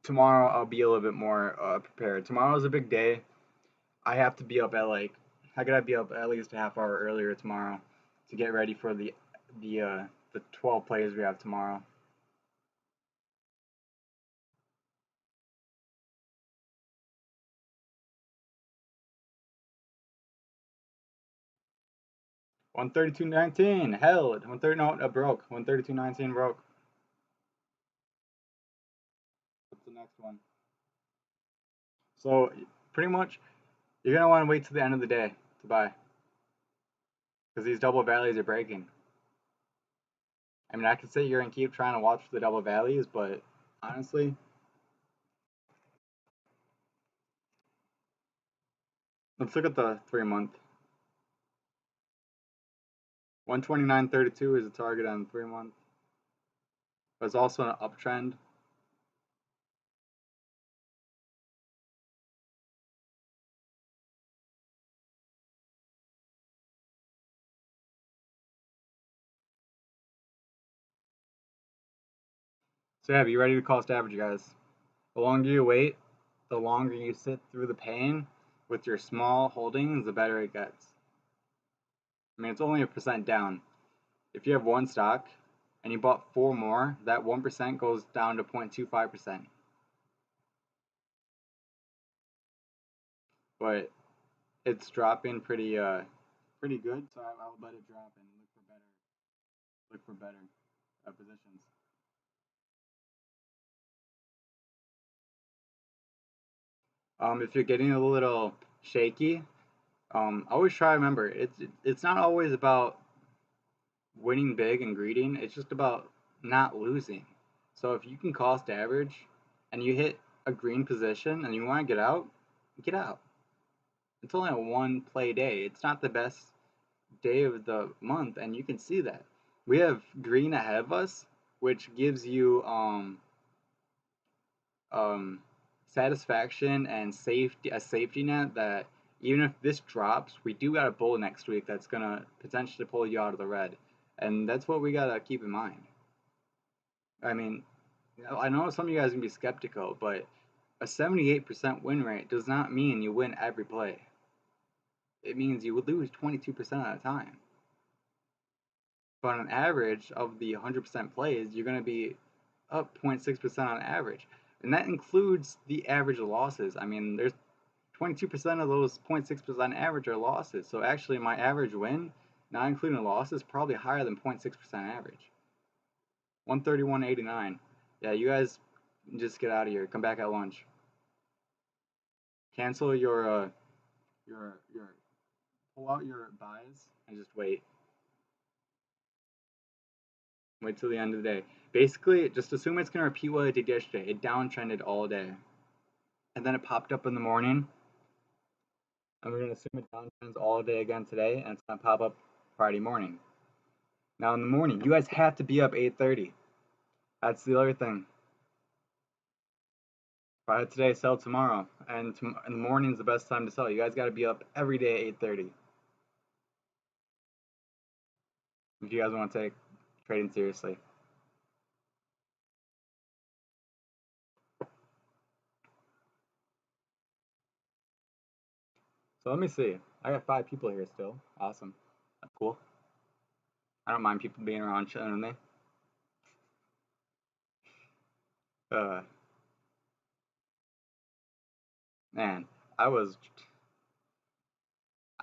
tomorrow I'll be a little bit more prepared. Tomorrow's a big day. I have to be up at like I gotta be up at least a half hour earlier tomorrow to get ready for the 12 players we have tomorrow. One 32.19 held. 130 no broke. 132.19 broke. What's the next one? So pretty much you're gonna want to wait till the end of the day to buy because these double valleys are breaking. I mean, I could sit here and keep trying to watch the double valleys, but honestly, let's look at the 3 month. 129.32 is the target on the 3 month. But it's also an uptrend. So yeah, be ready to cost average, guys. The longer you wait, the longer you sit through the pain with your small holdings, the better it gets. I mean, it's only a percent down. If you have one stock and you bought four more, that 1% goes down to 0.25%. But it's dropping pretty good, so I'll let it drop and look for better positions. If you're getting a little shaky, always try to remember it's not always about winning big and greeting. It's just about not losing. So if you can cost average and you hit a green position and you want to get out, get out. It's only a one play day. It's not the best day of the month, and you can see that. We have green ahead of us, which gives you um, satisfaction and safety net that even if this drops, we do got a bull next week that's gonna potentially pull you out of the red, and that's what we gotta keep in mind. I mean, I know some of you guys can be skeptical, but a 78% win rate does not mean you win every play. It means you would lose 22% of the time. But on average of the 100% plays, you're going to be up 0.6% on average. And that includes the average losses. I mean, there's 22% of those 0.6% average are losses. So actually, my average win, not including losses, is probably higher than 0.6% average. 131.89. Yeah, you guys just get out of here. Come back at lunch. Cancel your pull out your buys and just wait. Wait till the end of the day. Basically, just assume it's gonna repeat what it did yesterday. It downtrended all day, and then it popped up in the morning, and we're gonna assume it downtrends all day again today, and it's gonna pop up Friday morning. Now in the morning, you guys have to be up 8:30. That's the other thing. Buy today, sell tomorrow, and in the morning's the best time to sell. You guys got to be up every day at 8:30 if you guys want to take trading seriously. So let me see. I got 5 people here still. Awesome. That's cool. I don't mind people being around chilling with me. Uh, Man, I was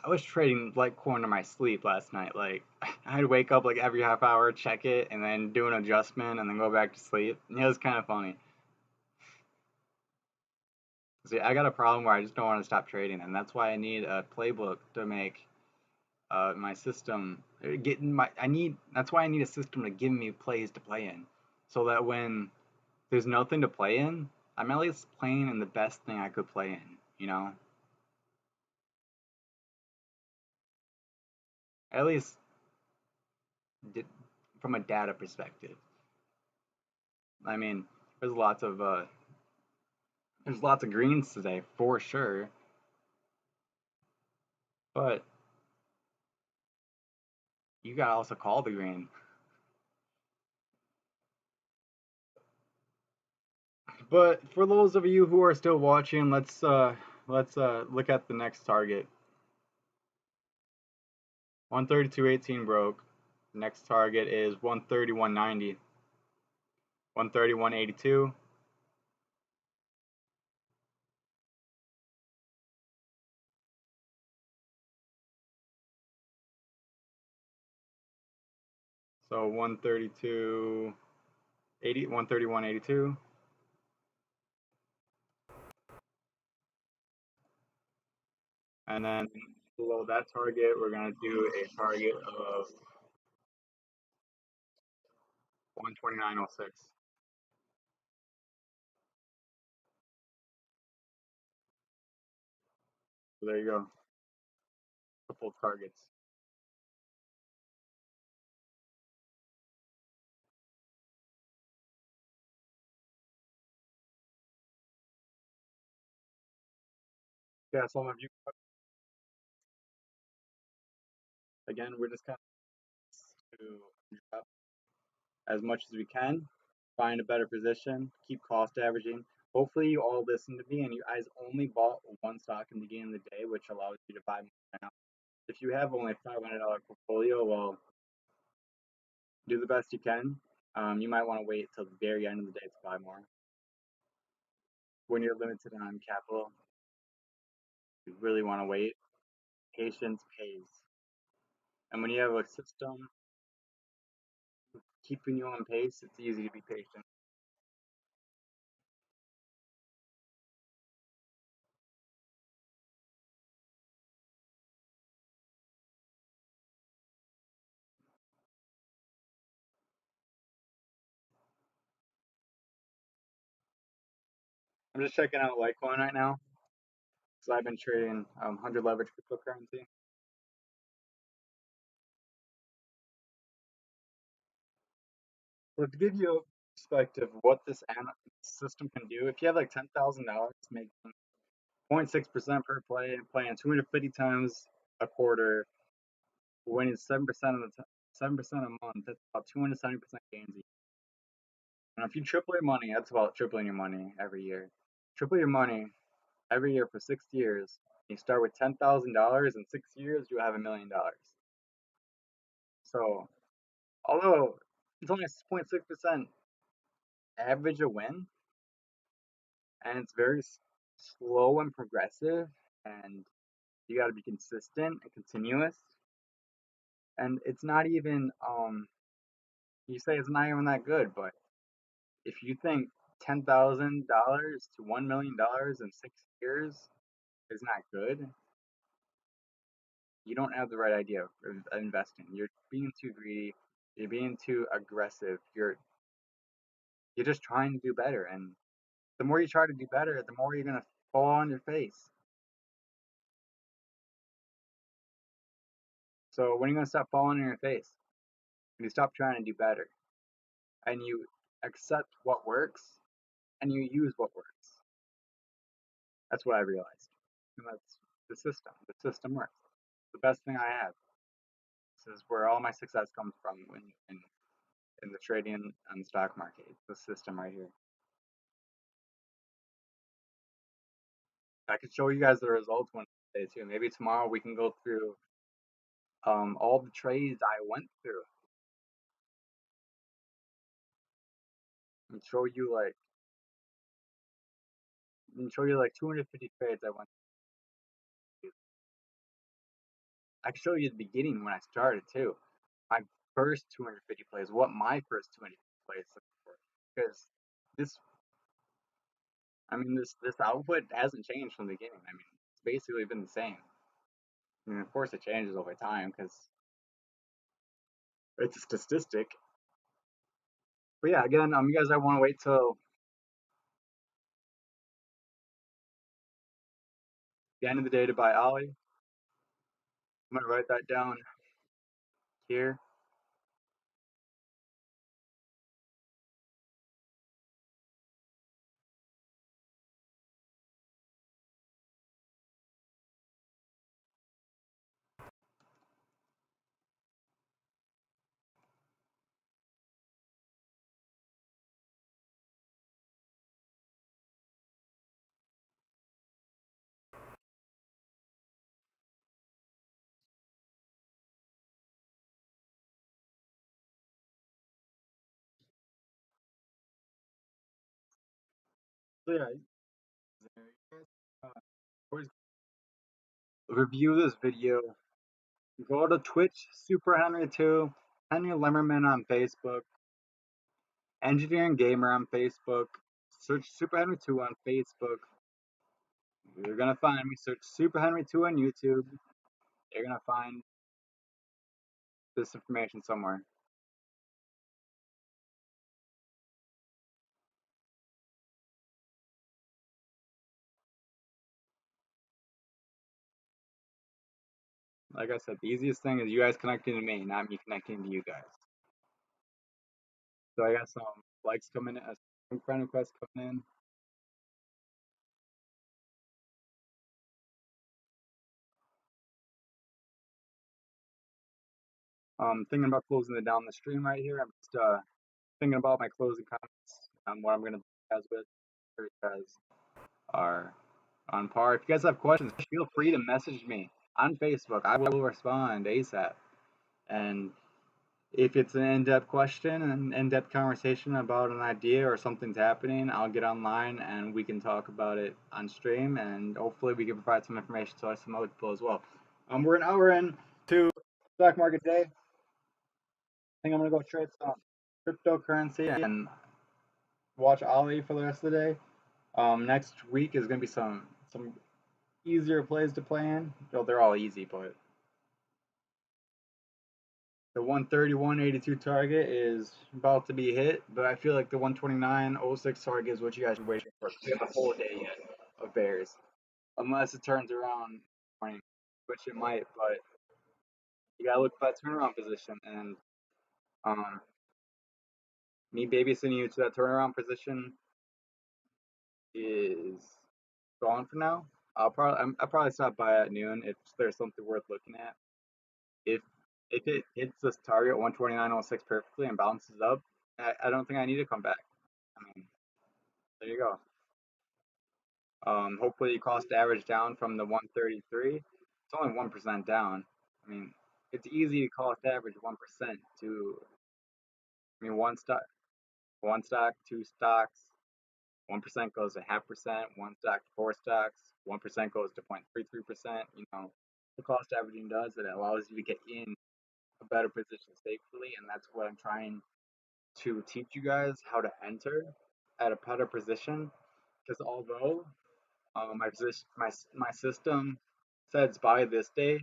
I was trading Litecoin in my sleep last night. Like I'd wake up like every half hour, check it, and then do an adjustment, and then go back to sleep. It was kind of funny. See, I got a problem where I just don't want to stop trading, and that's why I need a playbook to make my system getting my. I need that's why I need a system to give me plays to play in, so that when there's nothing to play in, I'm at least playing in the best thing I could play in. You know, at least di- from a data perspective. I mean, there's lots of uh, there's lots of greens today for sure, but you gotta also call the green. But for those of you who are still watching, let's look at the next target. 132.18 broke. Next target is 131.90. 131.82. So 132.80, 131.82. And then below that target, we're gonna do a target of 129.06. So there you go. Couple targets. Yeah, some of you again, we're just kind of to drop as much as we can, find a better position, keep cost averaging. Hopefully, you all listened to me and you guys only bought one stock in the beginning of the day, which allows you to buy more now. If you have only a $500 portfolio, well, do the best you can. You might want to wait till the very end of the day to buy more. When you're limited on capital, you really want to wait. Patience pays. And when you have a system keeping you on pace, it's easy to be patient. I'm just checking out Litecoin right now because I've been trading 100 leverage cryptocurrency. So to give you a perspective of what this system can do, if you have like $10,000 making 0.6% per play, playing 250 times a quarter, winning 7% of the 7% a month, that's about 270% gains a year. Now, if you triple your money, that's about tripling your money every year. Triple your money every year for 6 years. You start with $10,000 in 6 years, you have $1 million. So, although it's only 0.6% average a win, and it's very slow and progressive, and you got to be consistent and continuous. And it's not even you say it's not even that good, but if you think $10,000 to $1 million in 6 years is not good, you don't have the right idea of investing. You're being too greedy. You're being too aggressive. You're just trying to do better, and the more you try to do better, the more you're gonna fall on your face. So when are you gonna stop falling on your face? When you stop trying to do better, and you accept what works, and you use what works. That's what I realized, and that's the system. The system works. The best thing I have. This is where all my success comes from in the trading and the stock market. It's the system right here. I could show you guys the results one day too. Maybe tomorrow we can go through all the trades I went through and show you like and show you like 250 trades I went to. I can show you the beginning when I started too. My first 250 plays, what my first 250 plays for. Because this, I mean, this output hasn't changed from the beginning. I mean, it's basically been the same. I mean, of course, it changes over time because it's a statistic. But yeah, again, you guys, I want to wait till the end of the day to buy Ollie. I'm gonna write that down here. So yeah, uh, always review this video. Go to Twitch, Super Henry 2, Henry Limmerman on Facebook, Engineering Gamer on Facebook. Search Super Henry 2 on Facebook. You're gonna find me. Search Super Henry 2 on YouTube. You're gonna find this information somewhere. Like I said, the easiest thing is you guys connecting to me, not me connecting to you guys. So I got some likes coming in, some friend requests coming in. Thinking about closing it down the stream right here. I'm just thinking about my closing comments on what I'm gonna do guys with. Sure you guys are on par. If you guys have questions, feel free to message me on Facebook. I will respond ASAP. And if it's an in-depth question, an in-depth conversation about an idea or something's happening, I'll get online and we can talk about it on stream, and hopefully we can provide some information to some other people as well. We're an hour in to stock market day. I think I'm gonna go trade some cryptocurrency and watch Ollie for the rest of the day. Next week is gonna be some easier plays to play in. Well, they're all easy, but the 131.82 target is about to be hit, but I feel like the 129.06 target is what you guys are waiting for. We have a whole day yet of bears, unless it turns around, which it might. But you gotta look for that turnaround position, and um, me babysitting you to that turnaround position is gone for now. I'll probably stop by at noon if there's something worth looking at. If if it hits this target 129.06 perfectly and bounces up, I don't think I need to come back. I mean, there you go. Hopefully, cost average down from the 133. It's only 1% down. I mean, it's easy to cost average 1% to. I mean, one stock, two stocks. 1% goes to half percent. One stock, four stocks. 1% goes to 0.33%. You know, the cost averaging does it allows you to get in a better position safely, and that's what I'm trying to teach you guys how to enter at a better position. Because although my position, my system says buy this day,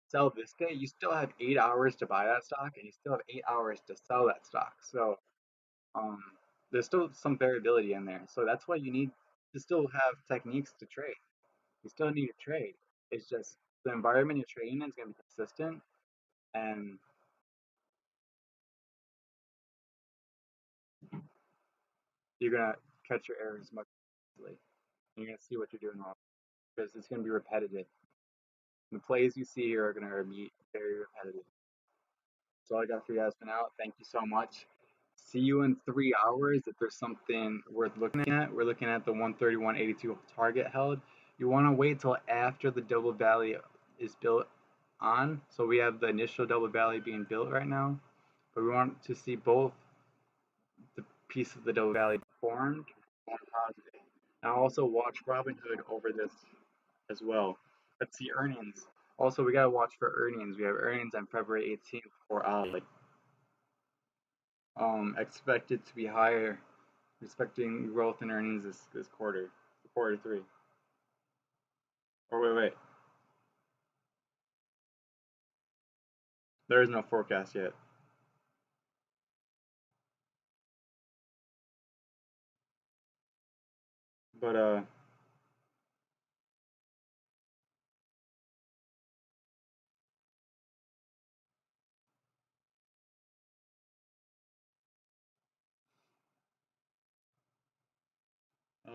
sell this day, you still have 8 hours to buy that stock, and you still have 8 hours to sell that stock. So um, there's still some variability in there. So that's why you need to still have techniques to trade. You still need to trade. It's just the environment you're trading in is going to be consistent, and you're going to catch your errors much easily. You're going to see what you're doing wrong because it's going to be repetitive. The plays you see here are going to be very repetitive. That's all I got for you guys for now. Thank you so much. See you in 3 hours if there's something worth looking at. We're looking at the 131.82 target held. You want to wait till after the double valley is built on. So we have the initial double valley being built right now, but we want to see both the piece of the double valley formed and positive. I also watch Robinhood over this as well. Let's see earnings. Also, we gotta watch for earnings. We have earnings on February 18th for Ali. Expected to be higher, expecting growth in earnings this quarter, quarter three. Or wait. There is no forecast yet. But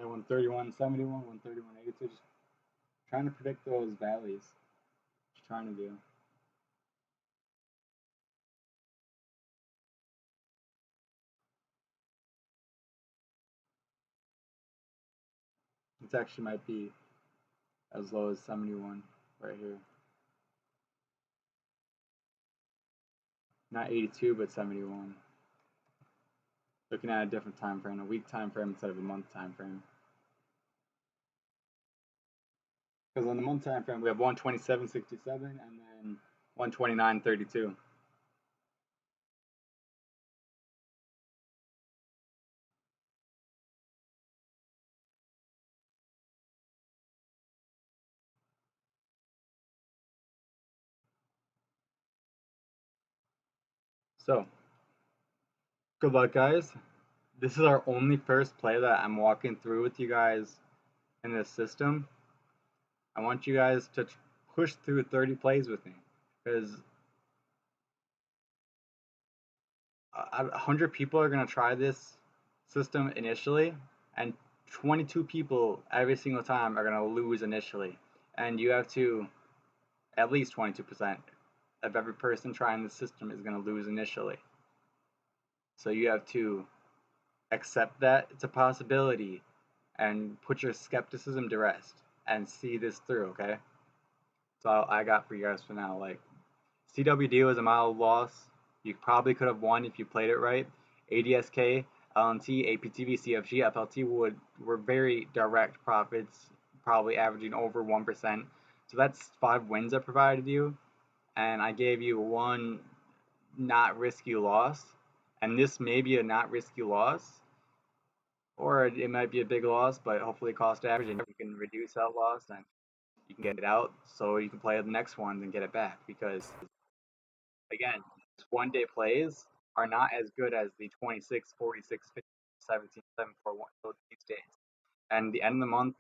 131.71, 131.82, just trying to predict those valleys. Just trying to do. It actually might be as low as 71 right here. Not 82, but 71. Looking at a different time frame, a week time frame instead of a month time frame. Because on the month time frame, we have 127.67 and then 129.32. So, good luck, guys. This is our only first play that I'm walking through with you guys in this system. I want you guys to push through 30 plays with me because 100 people are going to try this system initially, and 22 people every single time are going to lose initially. And you have to, at least 22% of every person trying the system is going to lose initially. So you have to accept that it's a possibility and put your skepticism to rest and see this through, okay? So I got for you guys for now. Like, CWD was a mild loss. You probably could have won if you played it right. ADSK, LNT, APTV, CFG, FLT were very direct profits, probably averaging over 1%. So that's 5 wins I provided you. And I gave you one not risky loss. And this may be a not risky loss, or it might be a big loss, but hopefully cost average, and you can reduce that loss and you can get it out so you can play the next one and get it back. Because again, 1 day plays are not as good as the 26, 46, 50, 17, 7, 4, 1 these days. And the end of the month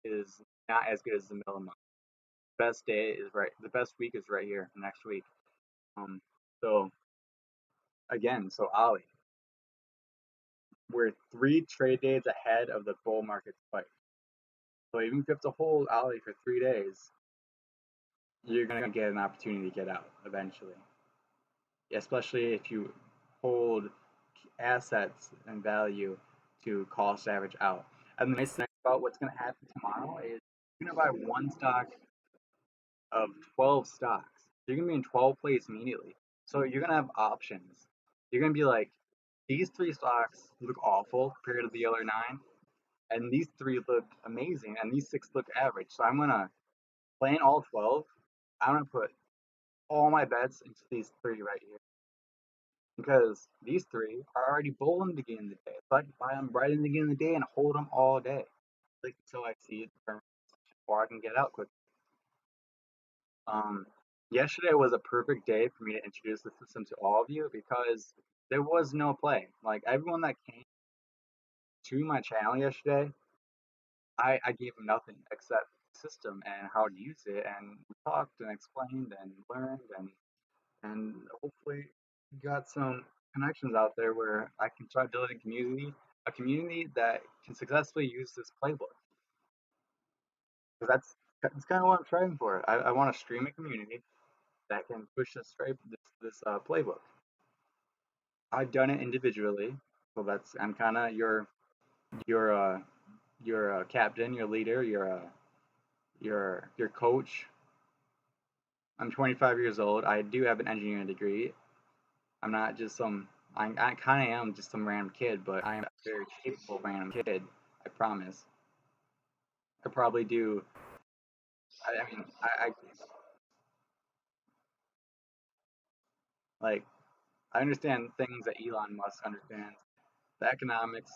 is not as good as the middle of the month. Best day is right. The best week is right here next week. So again, so Ali, we're 3 trade days ahead of the bull market spike. So even if you have to hold Ali for 3 days, you're gonna get an opportunity to get out eventually. Especially if you hold assets and value to cost average out. And the nice thing about what's going to happen tomorrow is you're going to buy one stock of 12 stocks. You're going to be in 12 plays immediately. So you're going to have options. You're going to be like, these 3 stocks look awful compared to the other 9, and these 3 look amazing, and these 6 look average. So I'm going to play in all 12. I'm going to put all my bets into these 3 right here, because these 3 are already bull in the beginning of the day. So I can buy them right in the beginning of the day and hold them all day, like until I see it before I can get out quick. Um, Yesterday was a perfect day for me to introduce the system to all of you because there was no play. Like everyone that came to my channel yesterday, I gave them nothing except the system and how to use it, and we talked and explained and learned and hopefully got some connections out there where I can try building a community that can successfully use this playbook. Because that's kind of what I'm striving for. I want to stream a community that can push this playbook. I've done it individually, so I'm kind of your captain, your leader, your coach. I'm 25 years old. I do have an engineering degree. I'm not just some. I kind of am just some random kid, but I am a very capable random kid. I promise. I probably do. I mean, I like I understand things that Elon Musk understands, the economics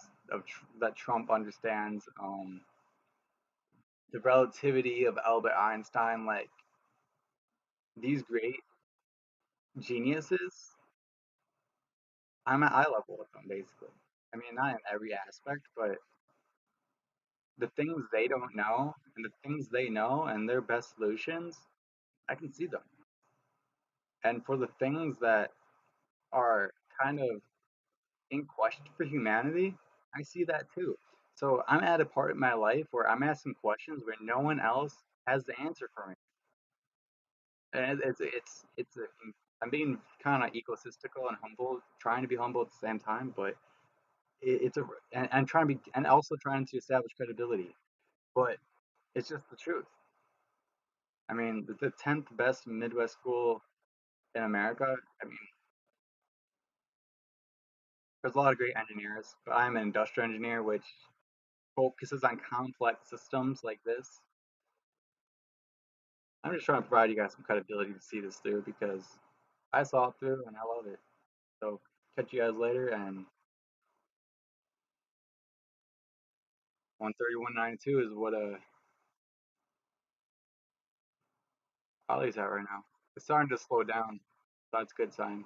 that Trump understands, the relativity of Albert Einstein. Like these great geniuses, I'm at eye level with them basically. I mean, not in every aspect, but the things they don't know and the things they know and their best solutions, I can see them. And for the things that are kind of in question for humanity, I see that too. So I'm at a part of my life where I'm asking questions where no one else has the answer for me. And it's a, I'm being kind of egotistical and humble, trying to be humble at the same time, but it's a and trying to be and also trying to establish credibility. But it's just the truth. I mean, the 10th best Midwest school in America. I mean, there's a lot of great engineers, but I'm an industrial engineer, which focuses on complex systems like this. I'm just trying to provide you guys some credibility to see this through because I saw it through and I love it. So catch you guys later, and 131.92 is what Ollie's at right now. It's starting to slow down. So that's a good sign.